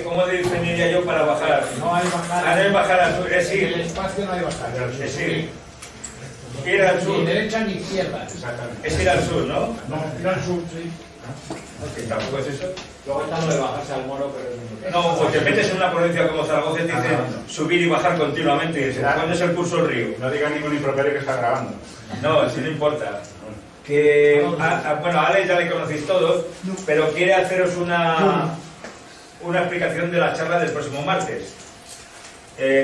¿Cómo definiría yo para bajar? No hay bajada. Ah, no hay bajada al sur, es En el ir. espacio no hay bajada. Es ir. Ir al Ni sur. derecha ni izquierda. Exactamente. Es ir al sur, ¿no? No, ir al sur, sí. Que tampoco es eso. Luego está lo de bajarse al moro, pero No, porque metes en una provincia como Zaragoza y te dicen subir y bajar continuamente. Y dices, ¿cuándo es el curso del río? No diga ningún improperio que está grabando. No, eso no importa. Que, bueno, a Ale ya le conocéis todos, pero quiere haceros una explicación de la charla del próximo martes.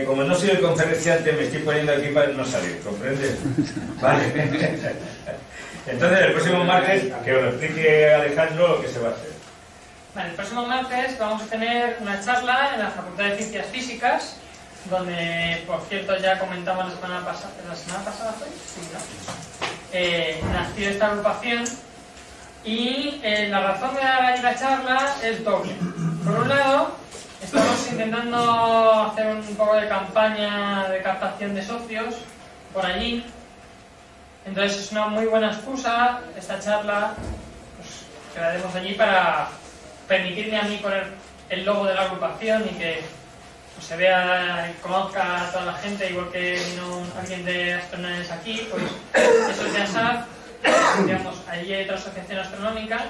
Como no soy el conferenciante, me estoy poniendo aquí para no salir, ¿comprendes? Vale. Entonces, el próximo martes, que os lo explique Alejandro lo que se va a hacer. Vale, el próximo martes vamos a tener una charla en la Facultad de Ciencias Físicas, donde, por cierto, ya comentamos la semana pasada fue, sí, ¿no? Nació esta agrupación y la razón de la charla es doble. Por un lado, estamos intentando hacer un poco de campaña de captación de socios por allí. Entonces es una muy buena excusa esta charla, pues, que la haremos allí para permitirme a mí poner el logo de la agrupación y que pues, se vea y conozca a toda la gente, igual que vino alguien de Astronaves aquí, pues eso es de ASAF. Digamos, allí hay otra asociación astronómica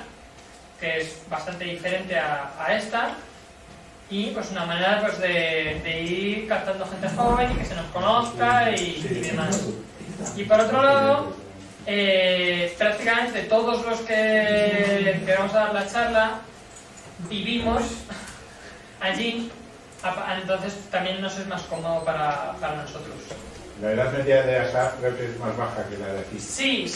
que es bastante diferente a esta, y pues una manera pues de ir captando gente joven y que se nos conozca y demás. Y por otro lado, prácticamente todos los que vamos a dar la charla vivimos allí, entonces también nos es más cómodo para nosotros. La edad media de ASAF creo que es más baja que la de aquí. Sí,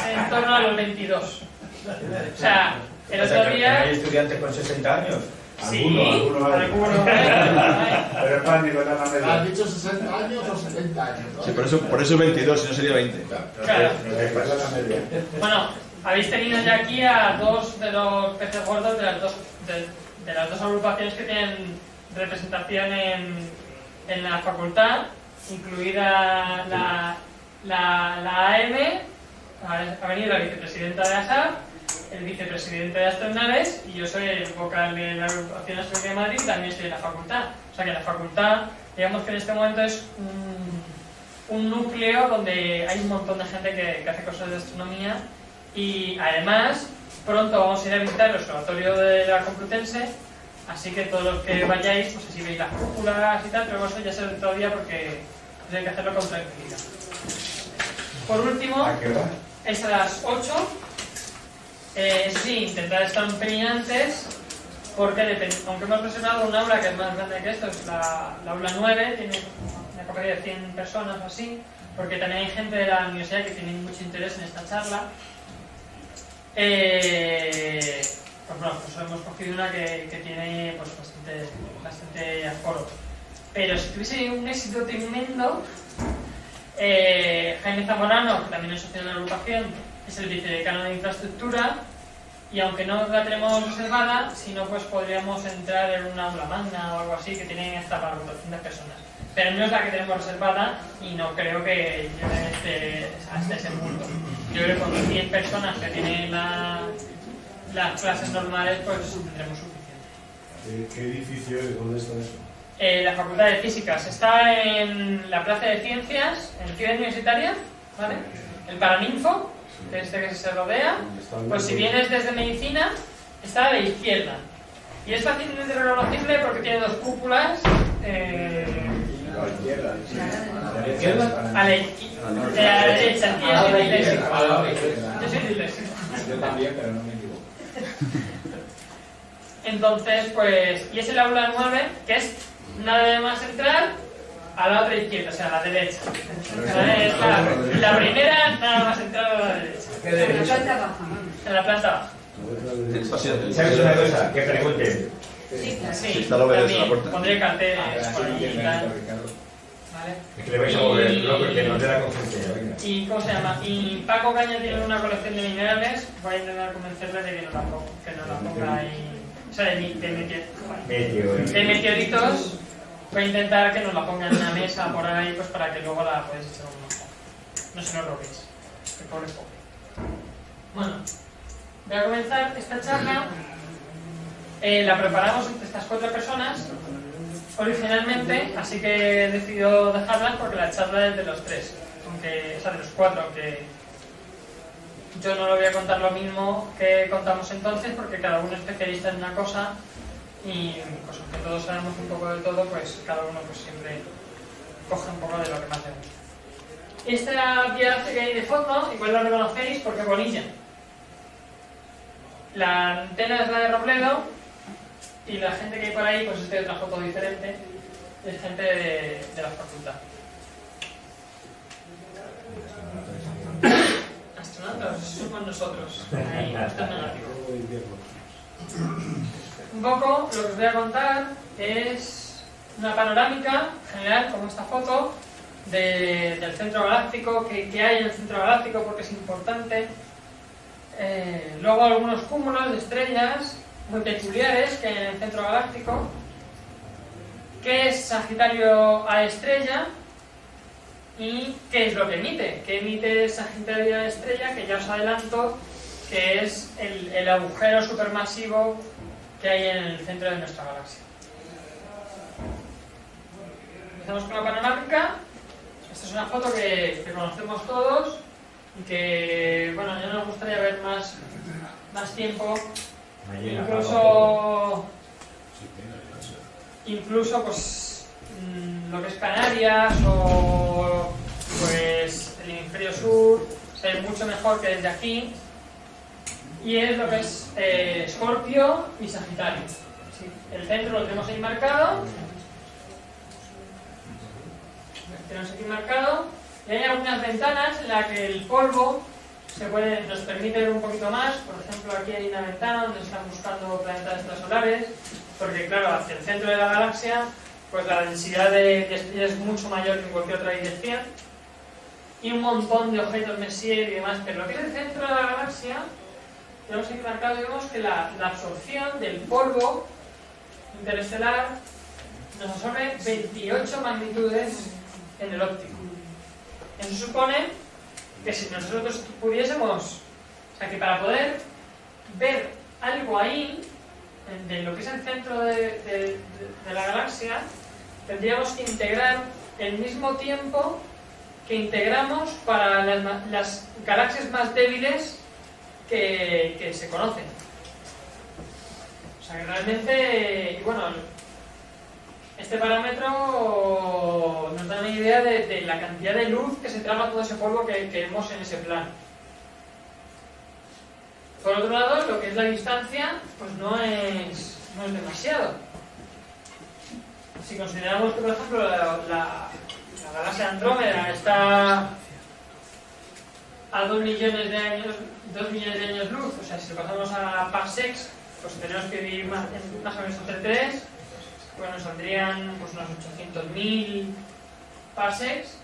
en torno a los 22. O sea, el otro día... ¿Hay estudiantes con 60 años? Sí, alguno. Pero es pánico, nada ¿Has medio. dicho 60 años o 70 años? ¿No? Sí, por eso 22, si no sería 20. Claro. Es la media. Bueno, habéis tenido ya aquí a dos de los peces gordos de las dos agrupaciones que tienen representación en la facultad, incluida la AM, ha venido la vicepresidenta de ASAF, el vicepresidente de Astronaves, y yo soy el vocal de la agrupación Astronómica de Madrid y también estoy en la facultad. O sea que la facultad, digamos que en este momento es un núcleo donde hay un montón de gente que hace cosas de astronomía, y además pronto vamos a ir a visitar el observatorio de la Complutense, así que todos los que vayáis, pues así veis las cúpulas y tal, pero eso ya será otro día porque hay que hacerlo con tranquilidad. Por último, ¿A qué hora? es a las 8. Sí, intentar estar un pelín antes, porque aunque hemos reservado un aula que es más grande que esto, es la aula 9, tiene una capacidad de 100 personas o así, porque también hay gente de la universidad que tiene mucho interés en esta charla. Pues bueno, pues hemos cogido una que tiene pues bastante aforo. Pero si tuviese un éxito tremendo, Jaime Zamorano, que también es socio de la agrupación, es el vicedecano de infraestructura, y aunque no la tenemos reservada, si no, pues podríamos entrar en una aula magna o algo así que tiene hasta para 400 personas. Pero no es la que tenemos reservada y no creo que llegue hasta ese punto. Yo creo que con 100 personas que tienen las clases normales, pues tendremos suficiente. ¿Qué edificio es? ¿Dónde está eso? La Facultad de Físicas está en la Plaza de Ciencias, en Ciudad Universitaria, ¿vale? El Paraninfo, que es este que se rodea, pues si vienes desde Medicina, está a la izquierda. Y es fácilmente reconocible porque tiene dos cúpulas. A la izquierda. ¿A la izquierda? A la derecha. Yo soy disléxico. yo también, pero no me equivoco. Entonces, pues, y es el aula 9, que es nada más entrar a la otra izquierda, o sea, a la derecha. La primera, nada más entrar a la derecha. En la planta baja, En la planta baja. ¿Sabes una cosa? Que pregunten. Sí, está lo ves en la también puerta. pondré carteles por allí y tal. ¿Vale? Es que le vais a mover, ¿no? Porque nos dé la conferencia, venga. ¿Y cómo se llama? Y Paco Caña tiene una colección de minerales, voy a intentar convencerle de que nos la ponga ahí. O sea, de meteoritos, voy a intentar que nos la pongan en una mesa por ahí, pues para que luego la podáis echar un ojo. No se lo robéis, que pobre pobre. Bueno, voy a comenzar esta charla La preparamos entre estas 4 personas originalmente, así que he decidido dejarlas porque la charla es de los 3, aunque, o sea, de los 4, aunque yo no lo voy a contar lo mismo que contamos entonces, porque cada uno es especialista en una cosa y pues aunque todos sabemos un poco de todo, pues cada uno pues siempre coge un poco de lo que más le gusta. Esta pieza que hay de fondo, igual la reconocéis porque es Bonilla. La antena es la de Robledo y la gente que hay por ahí, pues es de otra foto diferente, es gente de la facultad. Astronautas, somos nosotros. Ahí, esto es negativo. Un poco lo que os voy a contar es una panorámica general, como esta foto, del centro galáctico, que hay en el centro galáctico porque es importante. Luego algunos cúmulos de estrellas muy peculiares que hay en el centro galáctico. ¿Qué es Sagitario A estrella? ¿Y qué es lo que emite? ¿Qué emite Sagitario A estrella? Que ya os adelanto que es el agujero supermasivo que hay en el centro de nuestra galaxia. Empezamos con la panorámica. Esta es una foto que conocemos todos y que, bueno, ya nos gustaría ver más tiempo. Incluso pues lo que es Canarias o pues el hemisferio sur se ve mucho mejor que desde aquí, y es lo que es Escorpio y Sagitario. Sí, el centro lo tenemos ahí marcado, y hay algunas ventanas en las que el polvo nos permite ver un poquito más. Por ejemplo, aquí hay una ventana donde están buscando planetas extrasolares, porque claro, hacia el centro de la galaxia pues la densidad de estrellas es mucho mayor que en cualquier otra dirección, y un montón de objetos Messier y demás. Pero lo que es el centro de la galaxia, tenemos aquí marcado, vemos que la absorción del polvo interestelar nos absorbe 28 magnitudes en el óptico. Eso supone que si nosotros pudiésemos, o sea, que para poder ver algo ahí, de lo que es el centro de la galaxia, tendríamos que integrar el mismo tiempo que integramos para las galaxias más débiles que se conocen. O sea que realmente, y bueno, este parámetro nos da una idea de la cantidad de luz que se traga todo ese polvo que vemos en ese plano. Por otro lado, lo que es la distancia, pues no es demasiado. Si consideramos que, por ejemplo, la galaxia Andrómeda está a 2 millones de años luz, o sea, si lo pasamos a parsecs, pues tenemos que dividir más o menos entre 3, pues nos saldrían pues unos 800.000 parsecs,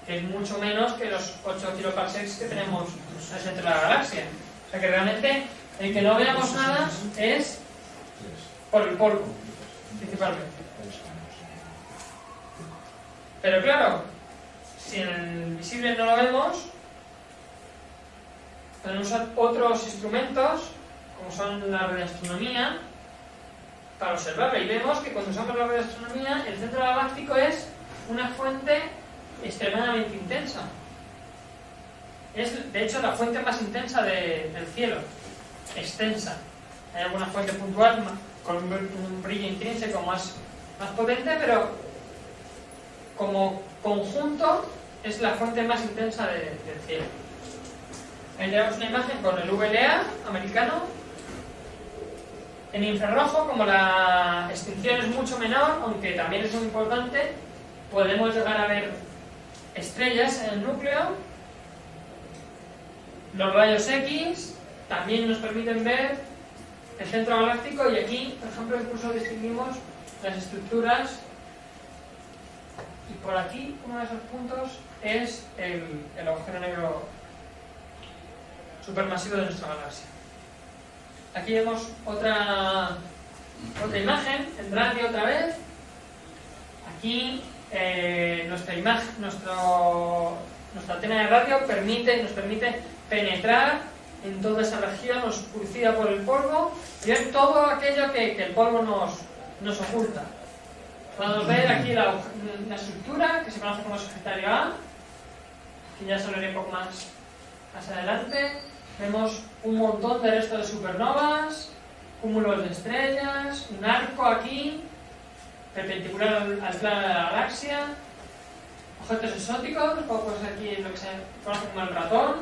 que es mucho menos que los 8 kiloparsecs que tenemos en el centro de la galaxia. O sea que realmente el que no veamos nada es por el polvo, principalmente. Pero claro, si en el visible no lo vemos, podemos usar otros instrumentos, como son la radioastronomía, para observarlo. Y vemos que cuando usamos la radioastronomía, el centro galáctico es una fuente extremadamente intensa. Es, de hecho, la fuente más intensa del cielo, extensa. Hay alguna fuente puntual con un brillo intrínseco más potente, pero como conjunto es la fuente más intensa del cielo. Ahí tenemos una imagen con el VLA americano. En infrarrojo, como la extinción es mucho menor, aunque también es muy importante, podemos llegar a ver estrellas en el núcleo. Los rayos X también nos permiten ver el centro galáctico, y aquí, por ejemplo, incluso distinguimos las estructuras, y por aquí uno de esos puntos es el agujero negro supermasivo de nuestra galaxia. Aquí vemos otra imagen, en radio otra vez. Aquí nuestra antena de radio nos permite penetrar en toda esa región oscurecida por el polvo, y ver todo aquello que el polvo nos oculta. Podemos ver aquí la estructura que se conoce como Sagitario A, que ya se lo haré un poco más adelante. Vemos un montón de restos de supernovas, cúmulos de estrellas, un arco aquí, perpendicular al plano de la galaxia, objetos exóticos, como pues aquí lo que se conoce como el ratón,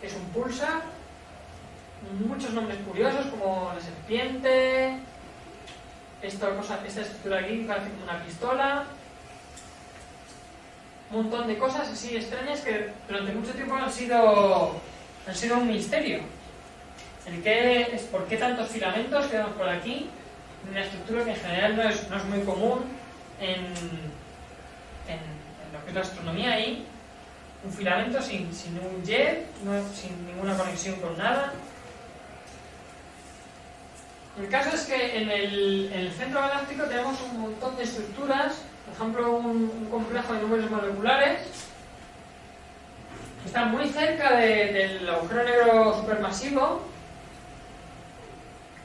que es un pulsar, muchos nombres curiosos como la serpiente, esta estructura aquí parece como una pistola, un montón de cosas así extrañas que durante mucho tiempo han sido un misterio. ¿Por qué tantos filamentos que vemos por aquí? Una estructura que en general no es muy común en lo que es la astronomía ahí. Un filamento sin un jet, sin ninguna conexión con nada. El caso es que en el centro galáctico tenemos un montón de estructuras, por ejemplo un complejo de números moleculares que está muy cerca del agujero negro supermasivo,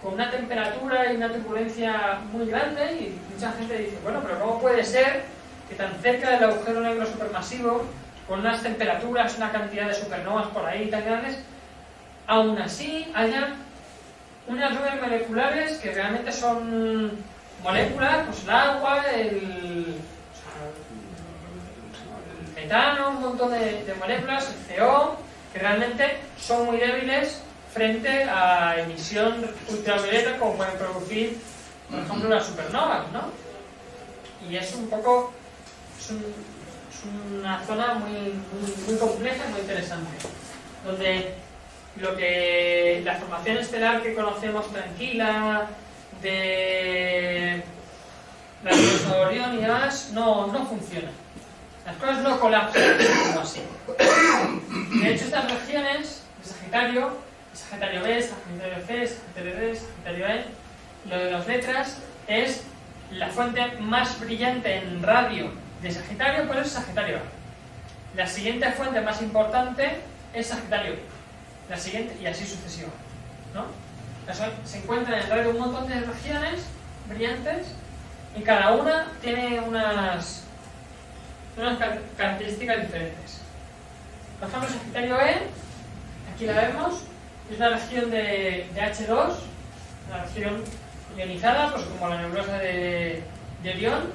con una temperatura y una turbulencia muy grande, y mucha gente dice, bueno, pero ¿cómo puede ser que tan cerca del agujero negro supermasivo, con unas temperaturas, una cantidad de supernovas por ahí tan grandes, aún así haya unas nubes moleculares que realmente son moléculas, pues el agua, el metano, un montón de moléculas, el CO, que realmente son muy débiles frente a emisión ultravioleta como pueden producir, por ejemplo, las supernovas, ¿no? Y es un poco, es una zona muy compleja y muy interesante, donde la formación estelar que conocemos tranquila, de la nebulosa de Orión y demás, no funciona. Las cosas no colapsan como así. De hecho, estas regiones de Sagitario B, Sagitario C, Sagitario D, Sagitario E, lo de las letras es la fuente más brillante en radio de Sagitario, pues es Sagitario A. La siguiente fuente más importante es Sagitario B. La siguiente, y así sucesivamente, ¿no? Se encuentran en el radio un montón de regiones brillantes y cada una tiene unas características diferentes. Por ejemplo, Sagitario E, aquí la vemos, es una región de H2, una región ionizada, pues como la nebulosa de Orión,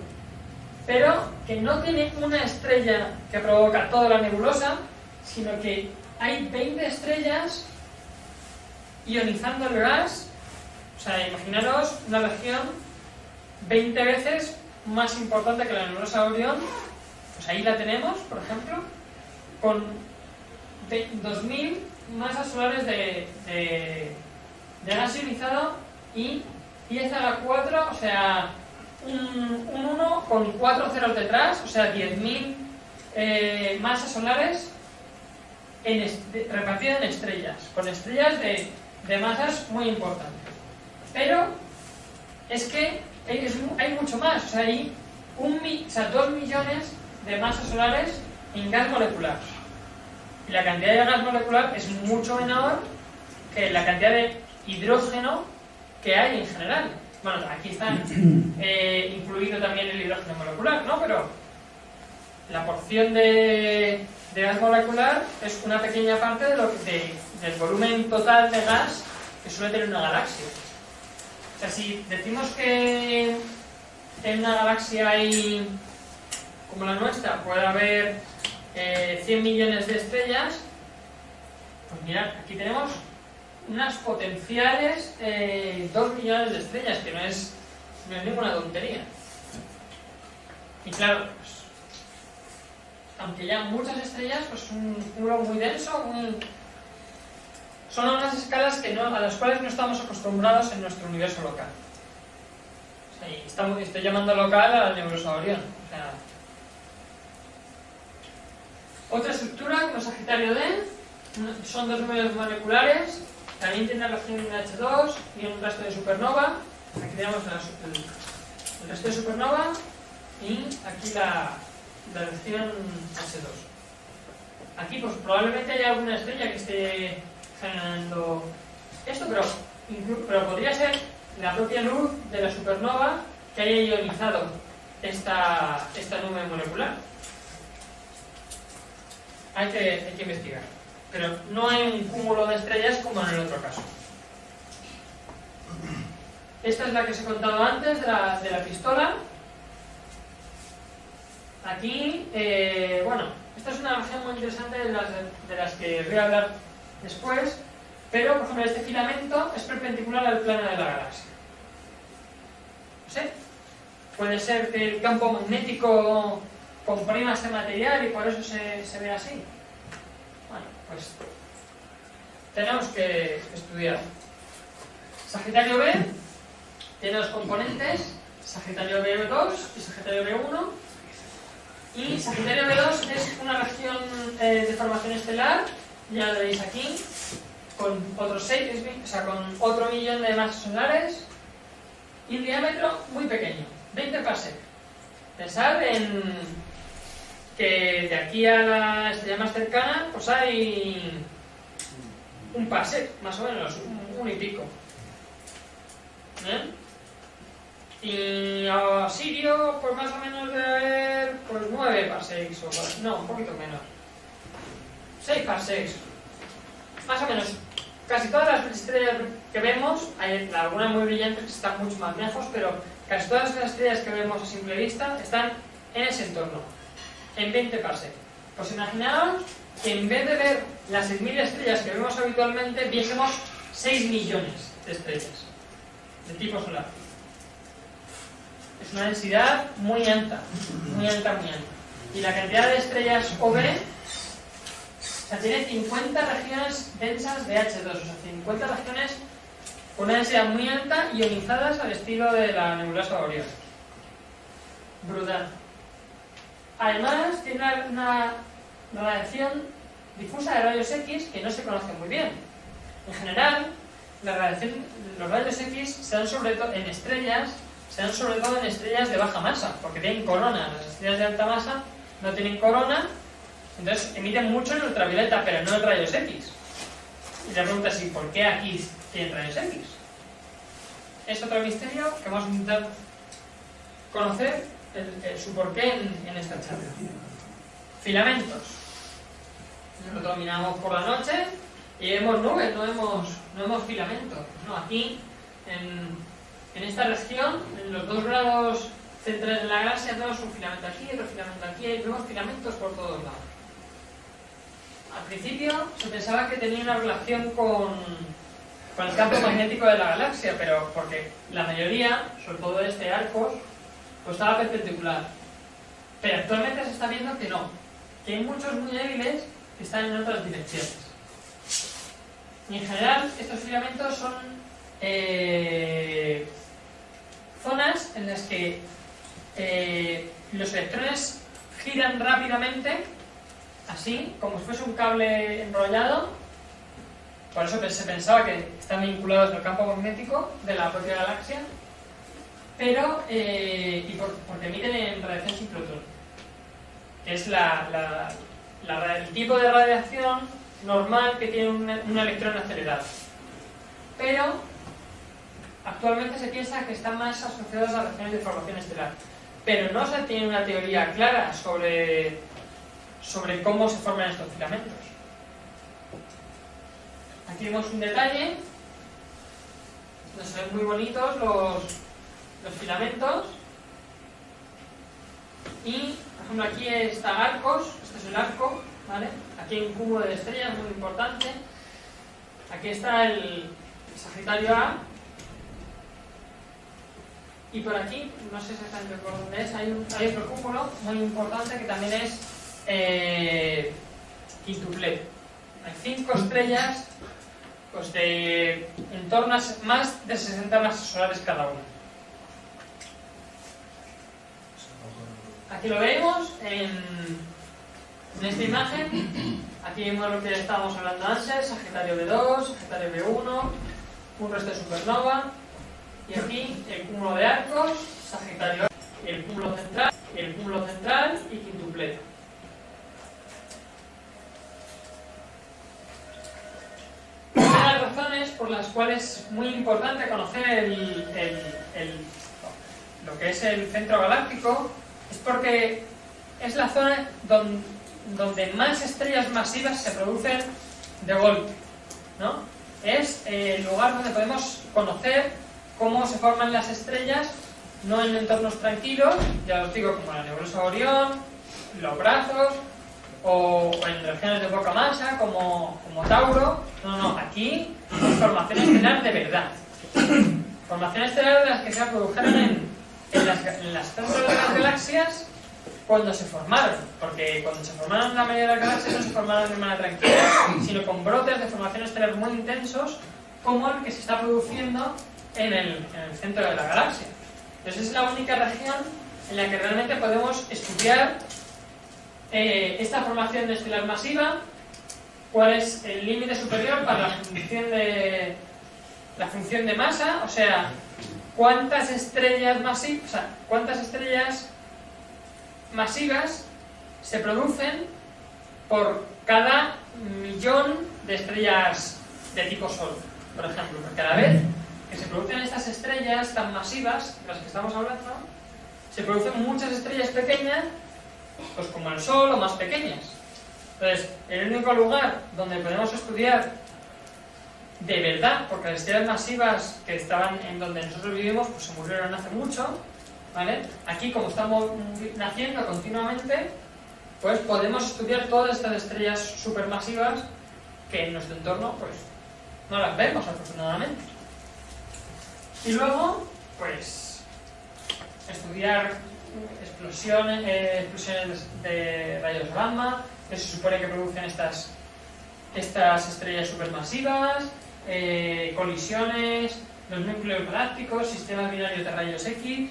pero que no tiene una estrella que provoca toda la nebulosa, sino que hay 20 estrellas ionizando el gas. O sea, imaginaros una región 20 veces más importante que la nebulosa de Orión. Pues ahí la tenemos, por ejemplo, con 2000 masas solares de gas ionizado y 10 a la 4, o sea, un 1 con 4 ceros detrás, o sea, 10.000 masas solares repartidas en estrellas, con estrellas de masas muy importantes. Pero es que hay mucho más, o sea, hay 2 millones de masas solares en gas molecular. Y la cantidad de gas molecular es mucho menor que la cantidad de hidrógeno que hay en general. Bueno, aquí está incluido también el hidrógeno molecular, ¿no? Pero la porción de gas molecular es una pequeña parte del volumen total de gas que suele tener una galaxia. O sea, si decimos que en una galaxia hay, como la nuestra, puede haber 100 millones de estrellas, pues mirad, aquí tenemos unas potenciales 2 millones de estrellas, que no es ninguna tontería. Y claro, pues, aunque ya muchas estrellas, pues un cúmulo muy denso, son unas escalas a las cuales no estamos acostumbrados en nuestro universo local. O sea, estoy llamando local a la nebulosa de Orión. O sea, otra estructura, como Sagitario D, son 2 números moleculares, también tiene una región de H2 y un resto de supernova. Aquí tenemos el resto de supernova y aquí la región H2. Aquí pues probablemente haya alguna estrella que esté generando esto, pero podría ser la propia luz de la supernova que haya ionizado esta nube molecular. Hay que investigar, pero no hay un cúmulo de estrellas como en el otro caso. Esta es la que os he contado antes de la pistola. Aquí, bueno, esta es una región muy interesante de las que voy a hablar después, pero por ejemplo este filamento es perpendicular al plano de la galaxia. No sé, puede ser que el campo magnético comprima este material y por eso se ve así. Bueno, pues tenemos que estudiar. Sagitario B tiene dos componentes, Sagitario B2 y Sagitario B1. Y Sagitario B2 es una región de formación estelar, ya lo veis aquí, con otros 6, o sea, con otro millón de masas solares y un diámetro muy pequeño, 20 parsec. Pensad en que de aquí a la estrella más cercana pues hay un parsec, más o menos, un y pico. ¿Bien? Y a Sirio, pues más o menos debe haber pues 9 parsecs, o no, un poquito menos. 6 parsecs. Más o menos, casi todas las estrellas que vemos, hay algunas muy brillantes que están mucho más lejos, pero casi todas las estrellas que vemos a simple vista están en ese entorno, en 20 parsecs. Pues imaginaos que en vez de ver las 6.000 estrellas que vemos habitualmente, viésemos 6 millones de estrellas de tipo solar. Es una densidad muy alta, muy alta, muy alta. Y la cantidad de estrellas OB, o sea, tiene 50 regiones densas de H2, o sea, 50 regiones con una densidad muy alta, ionizadas al estilo de la nebulosa Orión. Brutal. Además, tiene una radiación difusa de rayos X que no se conoce muy bien. En general, los rayos X se dan sobre todo en estrellas, de baja masa, porque tienen corona. Las estrellas de alta masa no tienen corona, entonces emiten mucho en ultravioleta, pero no en rayos X. Y la pregunta es: ¿y por qué aquí tienen rayos X? Es otro misterio que vamos a intentar conocer su porqué en esta charla. Filamentos. Lo dominamos por la noche y vemos nubes, no vemos filamentos. No, aquí en esta región, en los 2 grados centrales de la galaxia, tenemos un filamento aquí, otro filamento aquí, y vemos filamentos por todos lados. Al principio se pensaba que tenía una relación con el campo magnético de la galaxia, pero porque la mayoría, sobre todo este Arcos, pues estaba perpendicular. Pero actualmente se está viendo que no, que hay muchos muy débiles que están en otras direcciones. Y en general estos filamentos son zonas en las que los electrones giran rápidamente, así, como si fuese un cable enrollado. Por eso se pensaba que están vinculados al campo magnético de la propia galaxia, pero porque emiten en radiación sincrotrón, que es el tipo de radiación normal que tiene un electrón acelerado. Pero actualmente se piensa que están más asociados a regiones de formación estelar, pero no se tiene una teoría clara sobre cómo se forman estos filamentos. Aquí vemos un detalle donde se ven muy bonitos los filamentos. Y, por ejemplo, aquí está Arcos, este es el arco, ¿vale? Aquí hay un cúmulo de estrellas muy importante. Aquí está el Sagitario A. Y por aquí, no sé exactamente por dónde es, hay otro cúmulo muy importante que también es quintuplet. Hay 5 estrellas pues en torno a más de 60 masas solares cada una. Aquí lo vemos en esta imagen. Aquí vemos lo que estábamos hablando antes: Sagitario B2, Sagitario B1, un resto de supernova. Y aquí el cúmulo de Arcos, Sagitario A, el cúmulo central y quintuplet. por las cuales es muy importante conocer lo que es el centro galáctico es porque es la zona donde más estrellas masivas se producen de golpe, ¿no? Es el lugar donde podemos conocer cómo se forman las estrellas, no en entornos tranquilos, ya os digo, como la nebulosa Orión, los brazos, o en regiones de poca masa, como Tauro. No, aquí formación estelar de verdad. Formación estelar de las que se produjeron en las centros de las galaxias cuando se formaron, porque cuando se formaron la mayoría de las galaxias no se formaron de manera tranquila, sino con brotes de formación estelar muy intensos, como el que se está produciendo en el centro de la galaxia. Entonces es la única región en la que realmente podemos estudiar esta formación estelar masiva, cuál es el límite superior para la función de masa, o sea, cuántas estrellas masivas se producen por cada millón de estrellas de tipo Sol, por ejemplo. Porque a la vez que se producen estas estrellas tan masivas de las que estamos hablando, se producen muchas estrellas pequeñas, pues como el Sol o más pequeñas. Entonces, el único lugar donde podemos estudiar de verdad, porque las estrellas masivas que estaban en donde nosotros vivimos, pues se murieron hace mucho, ¿vale? Aquí, como estamos naciendo continuamente, pues podemos estudiar todas estas estrellas supermasivas que en nuestro entorno, pues, no las vemos, afortunadamente. Y luego, pues, estudiar explosiones de rayos gamma, que se supone que producen estas estrellas supermasivas, colisiones, los núcleos galácticos, sistemas binarios de rayos X,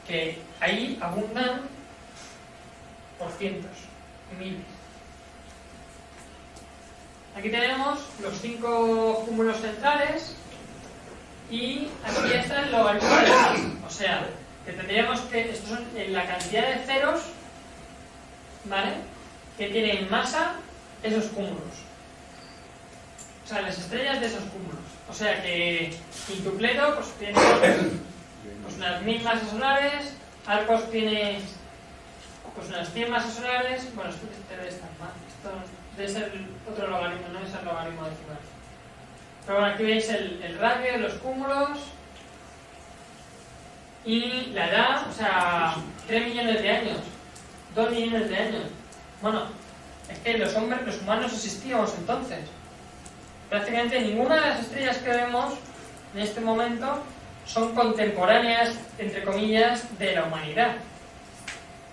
que ahí abundan por cientos y miles. Aquí tenemos los 5 cúmulos centrales y aquí está el logaritmo de pi. O sea, que tendríamos que, estos son la cantidad de ceros, ¿vale?, que tienen masa esos cúmulos. O sea, las estrellas de esos cúmulos. O sea que quintupleto pues tiene pues unas 1000 masas solares, Arcos tiene pues unas 100 masas solares. Bueno, esto debe estar mal. Esto debe ser otro logaritmo, no es el logaritmo decimal. Pero bueno, aquí veis el radio de los cúmulos y la edad, o sea, 3 millones de años, 2 millones de años. Bueno, es que los humanos existíamos entonces. Prácticamente ninguna de las estrellas que vemos en este momento son contemporáneas, entre comillas, de la humanidad.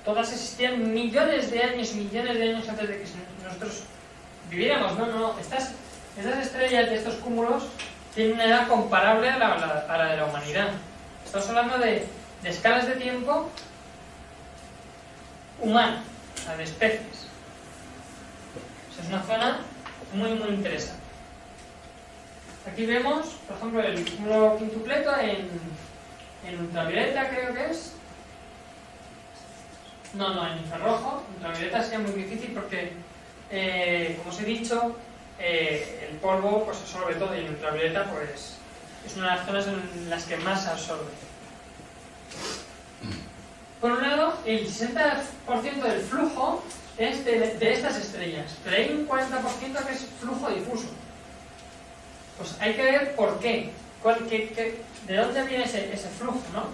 Todas existían millones de años y millones de años antes de que nosotros viviéramos. No. Estas estrellas de estos cúmulos tienen una edad comparable a la de la humanidad. Estamos hablando de escalas de tiempo humana, o sea, de especies. O sea, es una zona muy, muy interesante. Aquí vemos, por ejemplo, el cúmulo quintupleto en ultravioleta, creo que es. No, en infrarrojo. En ultravioleta sería muy difícil porque, como os he dicho, el polvo pues absorbe todo, y en ultravioleta pues es una de las zonas en las que más absorbe. Por un lado, el 60% del flujo es de estas estrellas, pero hay un 40% que es flujo difuso. Pues hay que ver por qué, de dónde viene ese flujo, ¿no?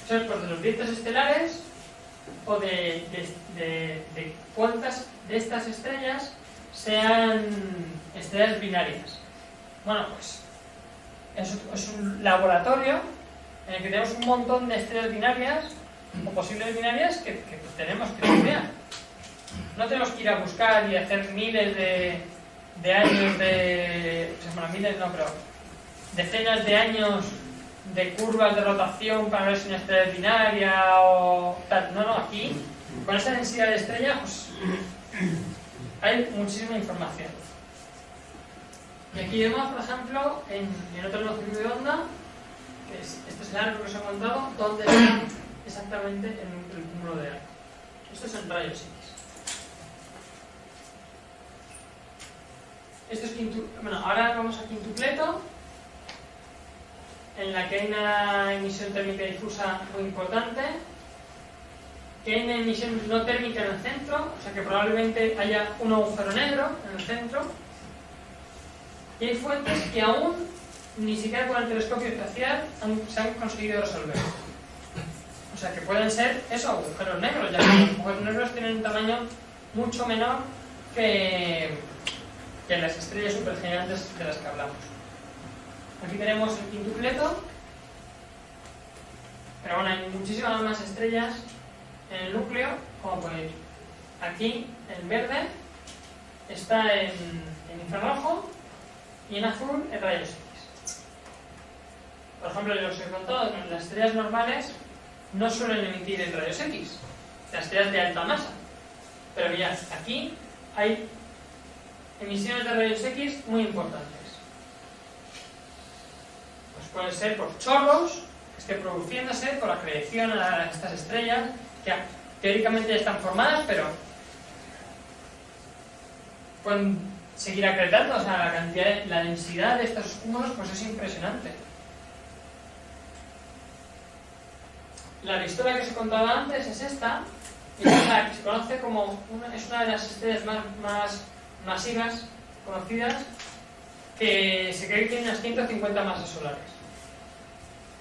Entonces, pues de los vientos estelares, o de cuántas de estas estrellas sean estrellas binarias. Bueno, pues es un laboratorio en el que tenemos un montón de estrellas binarias o posibles binarias que tenemos que estudiar. No tenemos que ir a buscar y hacer miles de años bueno, miles no, pero decenas de años de curvas de rotación para ver si una estrella es binaria o tal. No, aquí, con esa densidad de estrella, pues hay muchísima información. Y aquí vemos, por ejemplo, en otro longitud de onda, que este es el arco que os he contado, donde está exactamente el cúmulo de arco. Esto es en rayos X. Esto es bueno, ahora vamos a quintupleto, en la que hay una emisión térmica difusa muy importante, que hay una emisión no térmica en el centro, o sea que probablemente haya un agujero negro en el centro, y hay fuentes que aún ni siquiera con el telescopio espacial se han conseguido resolver. O sea que pueden ser esos agujeros negros, ya que los agujeros negros tienen un tamaño mucho menor que las estrellas supergigantes de las que hablamos. Aquí tenemos el quintupleto, pero bueno, hay muchísimas más estrellas en el núcleo, como podéis ver. Aquí, en verde, está en infrarrojo y en azul en rayos X. Por ejemplo, lo que os he contado, las estrellas normales no suelen emitir en rayos X, las estrellas de alta masa. Pero mirad, aquí hay emisiones de rayos X muy importantes. Pues pueden ser por chorros que estén produciéndose por acreción a estas estrellas, que teóricamente ya están formadas, pero pueden seguir acretando. O sea, la cantidad, la densidad de estos cúmulos pues es impresionante. La pistola que os he contado antes es esta, y es la que se conoce como es una de las estrellas más masivas conocidas, que se cree que tiene unas 150 masas solares.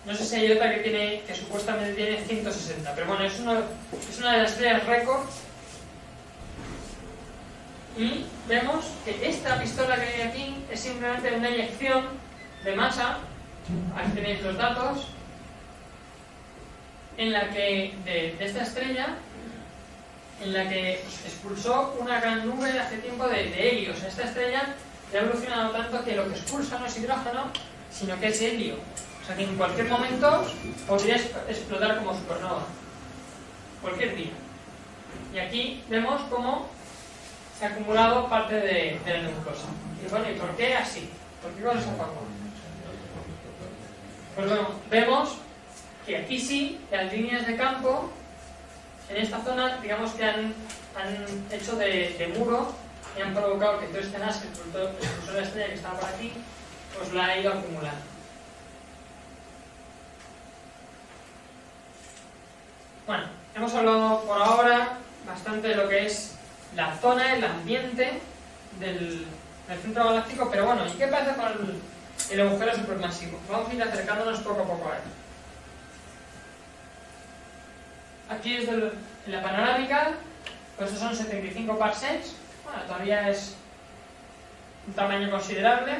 No sé si hay otra que supuestamente tiene 160, pero bueno, es una de las estrellas récord. Y vemos que esta pistola que hay aquí es simplemente una inyección de masa. Aquí tenéis los datos, en la que de esta estrella, en la que expulsó una gran nube hace tiempo de helio. O sea, esta estrella ya ha evolucionado tanto que lo que expulsa no es hidrógeno, sino que es helio. O sea que en cualquier momento podría explotar como supernova. Cualquier día. Y aquí vemos cómo se ha acumulado parte de la nebulosa. Y bueno, ¿y por qué así? ¿Por qué con esa forma? Pues bueno, vemos que aquí sí, las líneas de campo en esta zona, digamos que han hecho de muro y han provocado que todo este gas, el la estrella que estaba por aquí, pues la ha ido acumulando. Bueno, hemos hablado por ahora bastante de lo que es la zona, el ambiente del centro galáctico, pero bueno, ¿y qué pasa con el agujero supermasivo? Vamos a ir acercándonos poco a poco a él. Aquí es en la panorámica, pues estos son 75 parsecs, bueno, todavía es un tamaño considerable,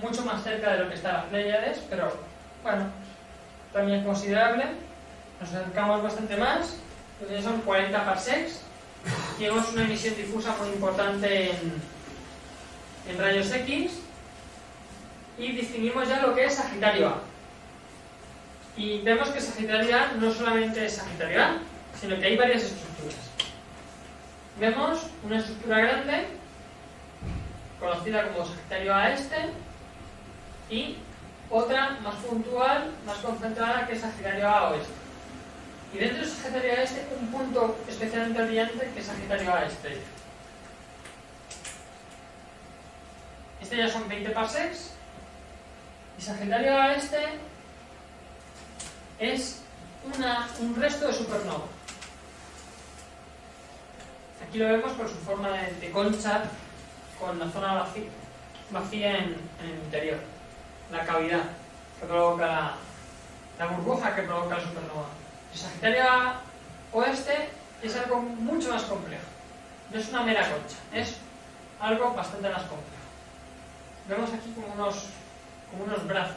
mucho más cerca de lo que está las Pléyades, pero bueno, también considerable. Nos acercamos bastante más, entonces son 40 parsecs, y vemos una emisión difusa muy importante en rayos X, y distinguimos ya lo que es Sagitario A. Y vemos que Sagitario A no solamente es Sagitario A, sino que hay varias estructuras. Vemos una estructura grande, conocida como Sagitario A este, y otra más puntual, más concentrada, que es Sagitario A oeste. Y dentro de Sagitario A este, un punto especialmente brillante, que es Sagitario A estrella. Este ya son 20 parsecs, y Sagitario A este es un resto de supernova. Aquí lo vemos por su forma de concha, con la zona vacía en el interior, la cavidad que provoca la burbuja que provoca la supernova. El Sagitario A oeste es algo mucho más complejo. No es una mera concha, es algo bastante más complejo. Vemos aquí como unos brazos.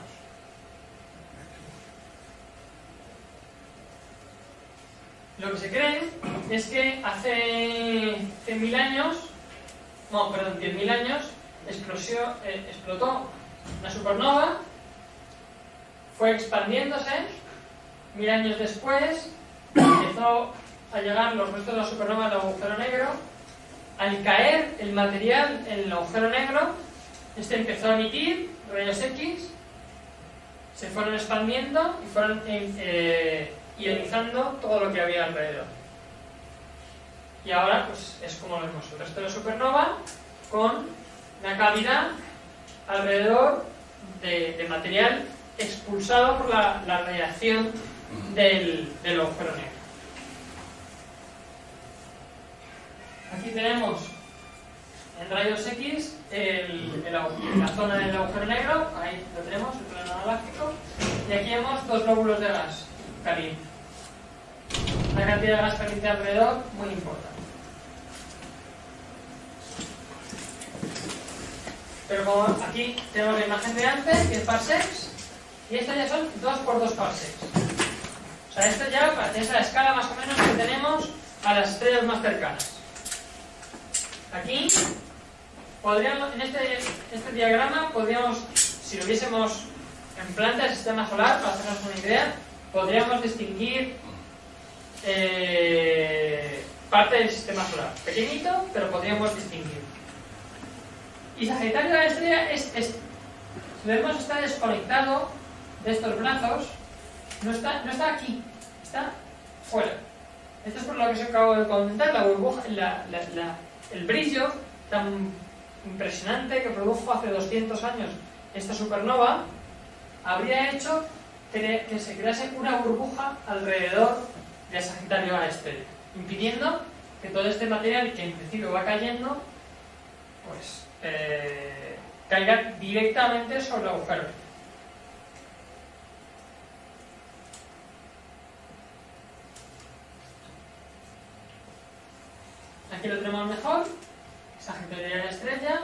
Lo que se cree es que hace 100.000 años, no, perdón, 10.000 años, explotó una supernova, fue expandiéndose, 1000 años después empezó a llegar los restos de la supernova al agujero negro. Al caer el material en el agujero negro, este empezó a emitir rayos X, se fueron expandiendo y fueron ionizando todo lo que había alrededor. Y ahora pues es como lo vemos, el resto de la supernova con la cavidad alrededor de material expulsado por la radiación del agujero negro. Aquí tenemos en rayos X la zona del agujero negro, ahí lo tenemos, el plano galáctico, y aquí vemos dos glóbulos de gas caliente. Una cantidad de gas caliente alrededor muy importante. Pero como aquí tenemos la imagen de antes, 10 parsecs, y esto ya son 2 por 2 parsecs. O sea, esto ya es la escala más o menos que tenemos a las estrellas más cercanas. Aquí, podríamos, en este diagrama, podríamos, si lo viésemos en planta del sistema solar, para hacernos una idea, podríamos distinguir parte del sistema solar. Pequeñito, pero podríamos distinguir. Y Sagitario de la estrella si vemos, está desconectado de estos brazos, no está aquí, está fuera. Esto es por lo que os acabo de comentar, la burbuja, el brillo tan impresionante que produjo hace 200 años esta supernova, habría hecho que se crease una burbuja alrededor de Sagitario a la estrella, impidiendo que todo este material que en principio va cayendo, pues caiga directamente sobre el agujero. Aquí lo tenemos mejor, Sagitario de la estrella,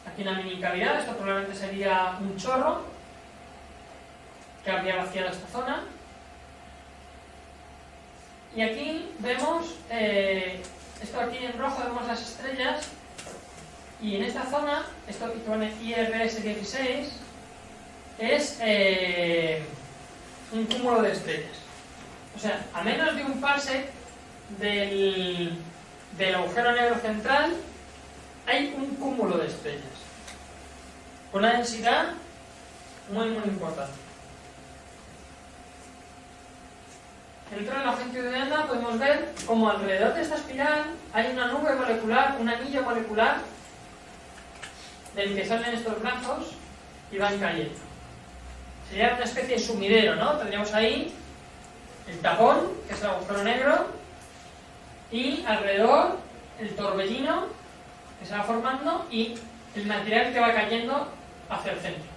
aquí una mini cavidad, esto probablemente sería un chorro que habría vaciado esta zona. Y aquí vemos, esto aquí en rojo vemos las estrellas, y en esta zona, esto que pone IRS-16, es un cúmulo de estrellas. O sea, a menos de un parsec del agujero negro central hay un cúmulo de estrellas con una densidad muy importante. Dentro de la longitudinal podemos ver como alrededor de esta espiral hay una nube molecular, un anillo molecular del que salen estos brazos y van cayendo. Sería una especie de sumidero, ¿no? Tendríamos ahí el tapón, que es el agujero negro, y alrededor el torbellino que se va formando y el material que va cayendo hacia el centro.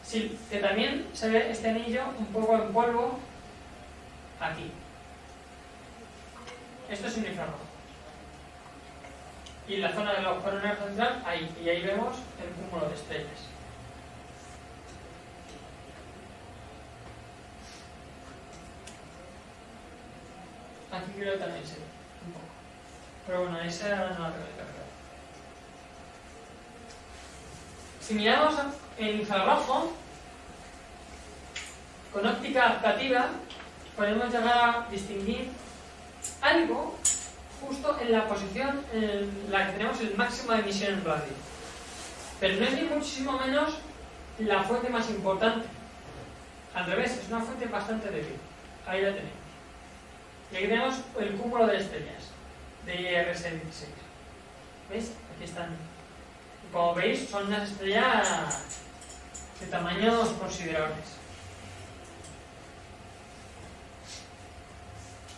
Sí, que también se ve este anillo un poco en polvo aquí. Esto es un infrarrojo. Y en la zona del agujero negro central, ahí, y ahí vemos el cúmulo de estrellas. Aquí creo que también se ve un poco. Pero bueno, esa no la tengo que cargar. Si miramos el infrarrojo, con óptica adaptativa, podemos llegar a distinguir algo justo en la posición en la que tenemos el máximo de emisión en radio. Pero no es ni muchísimo menos la fuente más importante. Al revés, es una fuente bastante débil. Ahí la tenemos. Y aquí tenemos el cúmulo de estrellas de IRS-16. ¿Veis? Aquí están. Y como veis, son unas estrellas de tamaños considerables.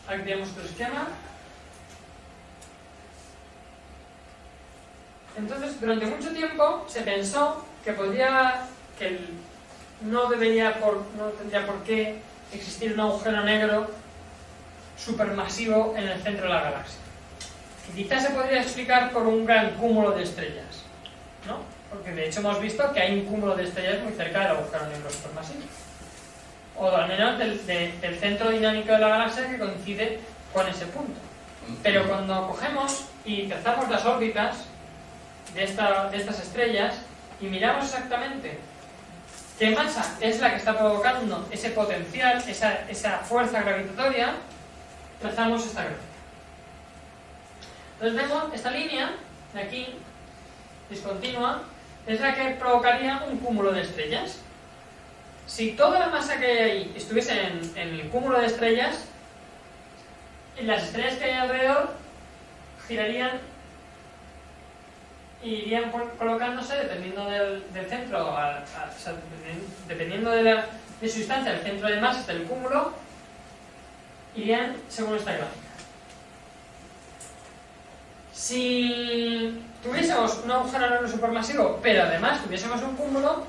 Aquí tenemos otro esquema. Entonces, durante mucho tiempo se pensó que no tendría por qué existir un agujero negro supermasivo en el centro de la galaxia. Que quizás se podría explicar por un gran cúmulo de estrellas, ¿no? Porque de hecho hemos visto que hay un cúmulo de estrellas muy cerca del agujero negro supermasivo. O al menos del centro dinámico de la galaxia que coincide con ese punto. Pero cuando cogemos y trazamos las órbitas de estas estrellas y miramos exactamente qué masa es la que está provocando ese potencial, esa fuerza gravitatoria, trazamos esta gráfica. Entonces vemos esta línea de aquí, discontinua, es la que provocaría un cúmulo de estrellas. Si toda la masa que hay ahí estuviese en el cúmulo de estrellas, las estrellas que hay alrededor girarían irían colocándose dependiendo del centro, o sea, dependiendo de su distancia del centro de masa del cúmulo, irían según esta gráfica. Si tuviésemos un agujero negro supermasivo, pero además tuviésemos un cúmulo,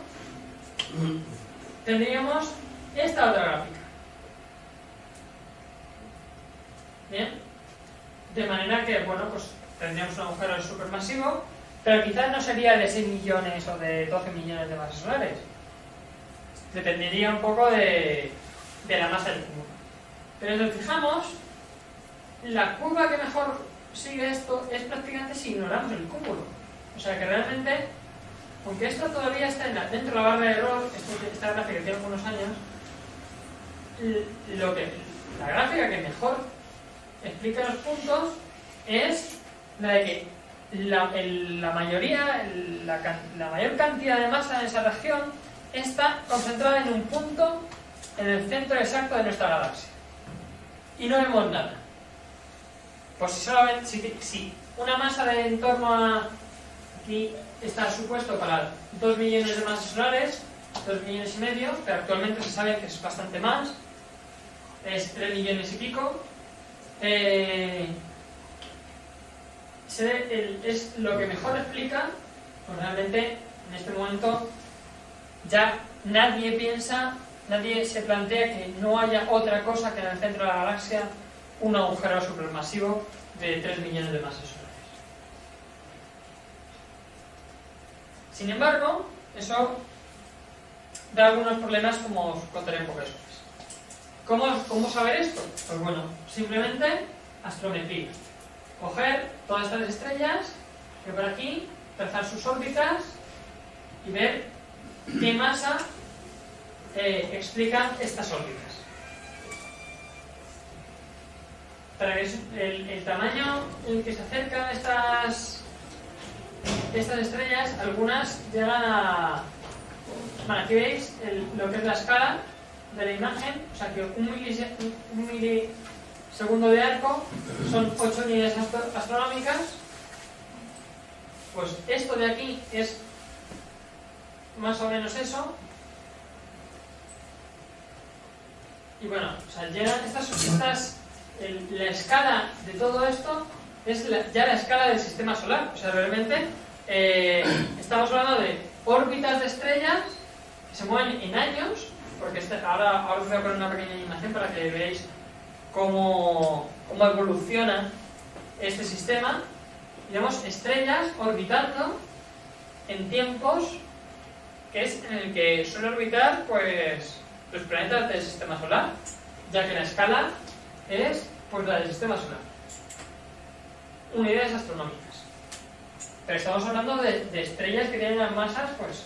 tendríamos esta otra gráfica. Bien, de manera que, bueno, pues tendríamos un agujero supermasivo, pero quizás no sería de 6 millones o de 12 millones de masas solares. Dependería un poco de la masa del cúmulo. Pero si nos fijamos, la curva que mejor sigue esto es prácticamente si ignoramos el cúmulo. O sea que realmente, aunque esto todavía está dentro de la barra de error, esta gráfica que tiene algunos años, la gráfica que mejor explica los puntos es la de que la mayor cantidad de masa en esa región está concentrada en un punto en el centro exacto de nuestra galaxia. Y no vemos nada. Pues si una masa de en torno a aquí está supuesto para 2 millones de masas solares, 2 millones y medio, pero actualmente se sabe que es bastante más, es 3 millones y pico. Es lo que mejor explica, pues realmente en este momento ya nadie se plantea que no haya otra cosa que en el centro de la galaxia un agujero supermasivo de 3 millones de masas solares. Sin embargo, eso da algunos problemas, como os contaré un poco después. ¿Cómo saber esto? Pues bueno, simplemente astrometría. Coger todas estas estrellas que por aquí, trazar sus órbitas y ver qué masa explican estas órbitas. Para que el tamaño en el que se acercan estas estrellas, algunas llegan a... Bueno, aquí veis lo que es la escala de la imagen, o sea que un milisegundo de arco son 8 unidades astronómicas. Pues esto de aquí es más o menos eso. Y bueno, o sea, llegan la escala de todo esto es ya la escala del sistema solar. O sea, realmente estamos hablando de órbitas de estrellas que se mueven en años, porque ahora os voy a poner una pequeña animación para que veáis cómo evoluciona este sistema. Digamos, estrellas orbitando en tiempos que es en el que suele orbitar pues los planetas del sistema solar, ya que la escala es pues la del sistema solar, unidades astronómicas. Pero estamos hablando de estrellas que tienen unas masas pues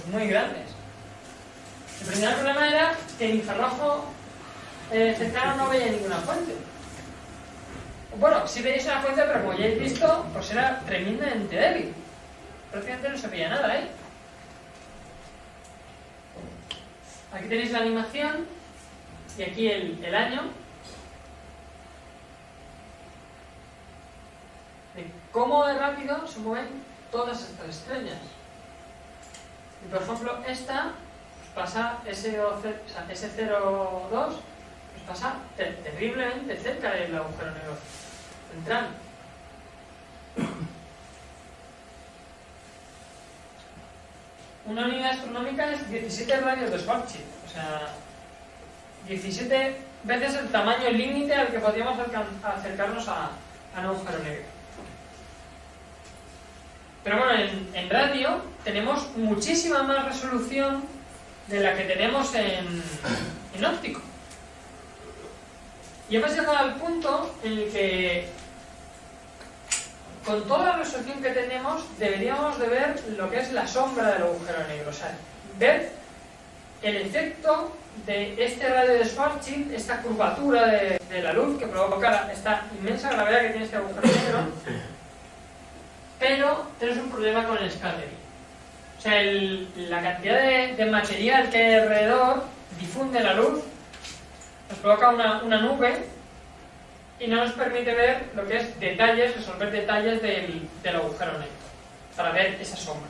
muy grandes. El primer problema era que el infrarrojo cercano no veía ninguna fuente. Bueno, sí veis una fuente, pero como ya habéis visto, pues era tremendamente débil. Prácticamente no se veía nada, ¿eh? Aquí tenéis la animación y aquí el año de cómo de rápido se mueven todas estas estrellas. Y por ejemplo, esta pues pasa S02, pues pasa terriblemente cerca del agujero negro central. Una unidad astronómica es 17 radios de Schwarzschild, o sea, 17 veces el tamaño límite al que podríamos acercarnos a un agujero negro. Pero bueno, en radio tenemos muchísima más resolución de la que tenemos en óptico. Y hemos llegado al punto en el que, con toda la resolución que tenemos, deberíamos de ver lo que es la sombra del agujero negro. O sea, ver el efecto de este radio de Schwarzschild, esta curvatura de la luz que provoca esta inmensa gravedad que tiene este agujero negro. Pero tenemos un problema con el scattering. O sea, la cantidad de material que hay alrededor difunde la luz, nos provoca una nube y no nos permite ver lo que es detalles, resolver detalles del agujero negro. para ver esa sombra.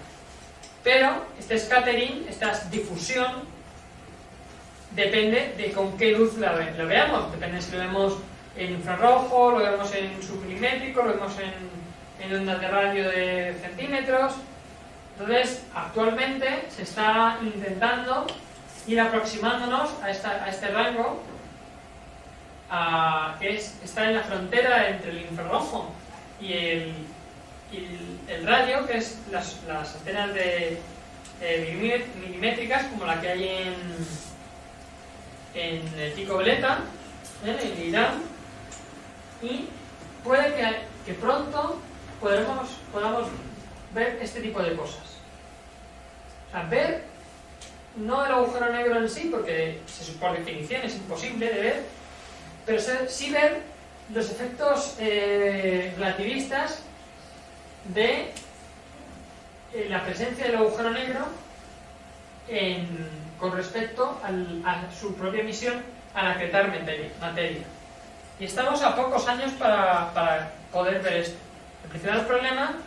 Pero este scattering, esta difusión, depende de con qué luz lo veamos. Depende si lo vemos en infrarrojo, lo vemos en submilimétrico, lo vemos en ondas de radio de centímetros. Entonces, actualmente se está intentando ir aproximándonos a este rango que está en la frontera entre el infrarrojo y el radio, que es las antenas de milimétricas, como la que hay en el pico veleta, en Irán, y puede que pronto podamos ver este tipo de cosas. O sea, ver no el agujero negro en sí, porque por definición es imposible de ver, pero sí ver los efectos relativistas de la presencia del agujero negro con respecto a su propia emisión al acretar materia. Y estamos a pocos años para poder ver esto. El principal problema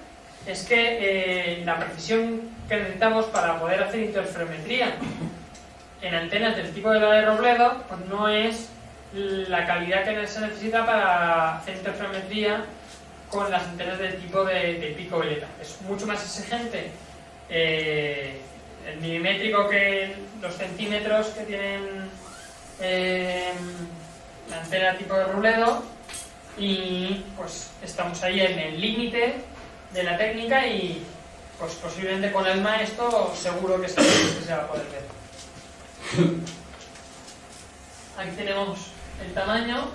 es que la precisión que necesitamos para poder hacer interferometría en antenas del tipo de la de Robledo, pues no es la calidad que se necesita para hacer interferometría con las antenas del tipo de pico veleta. Es mucho más exigente el milimétrico que los centímetros que tienen la antena tipo de Robledo, y pues estamos ahí en el límite de la técnica, y pues posiblemente con el maestro seguro que se va a poder ver. Aquí tenemos el tamaño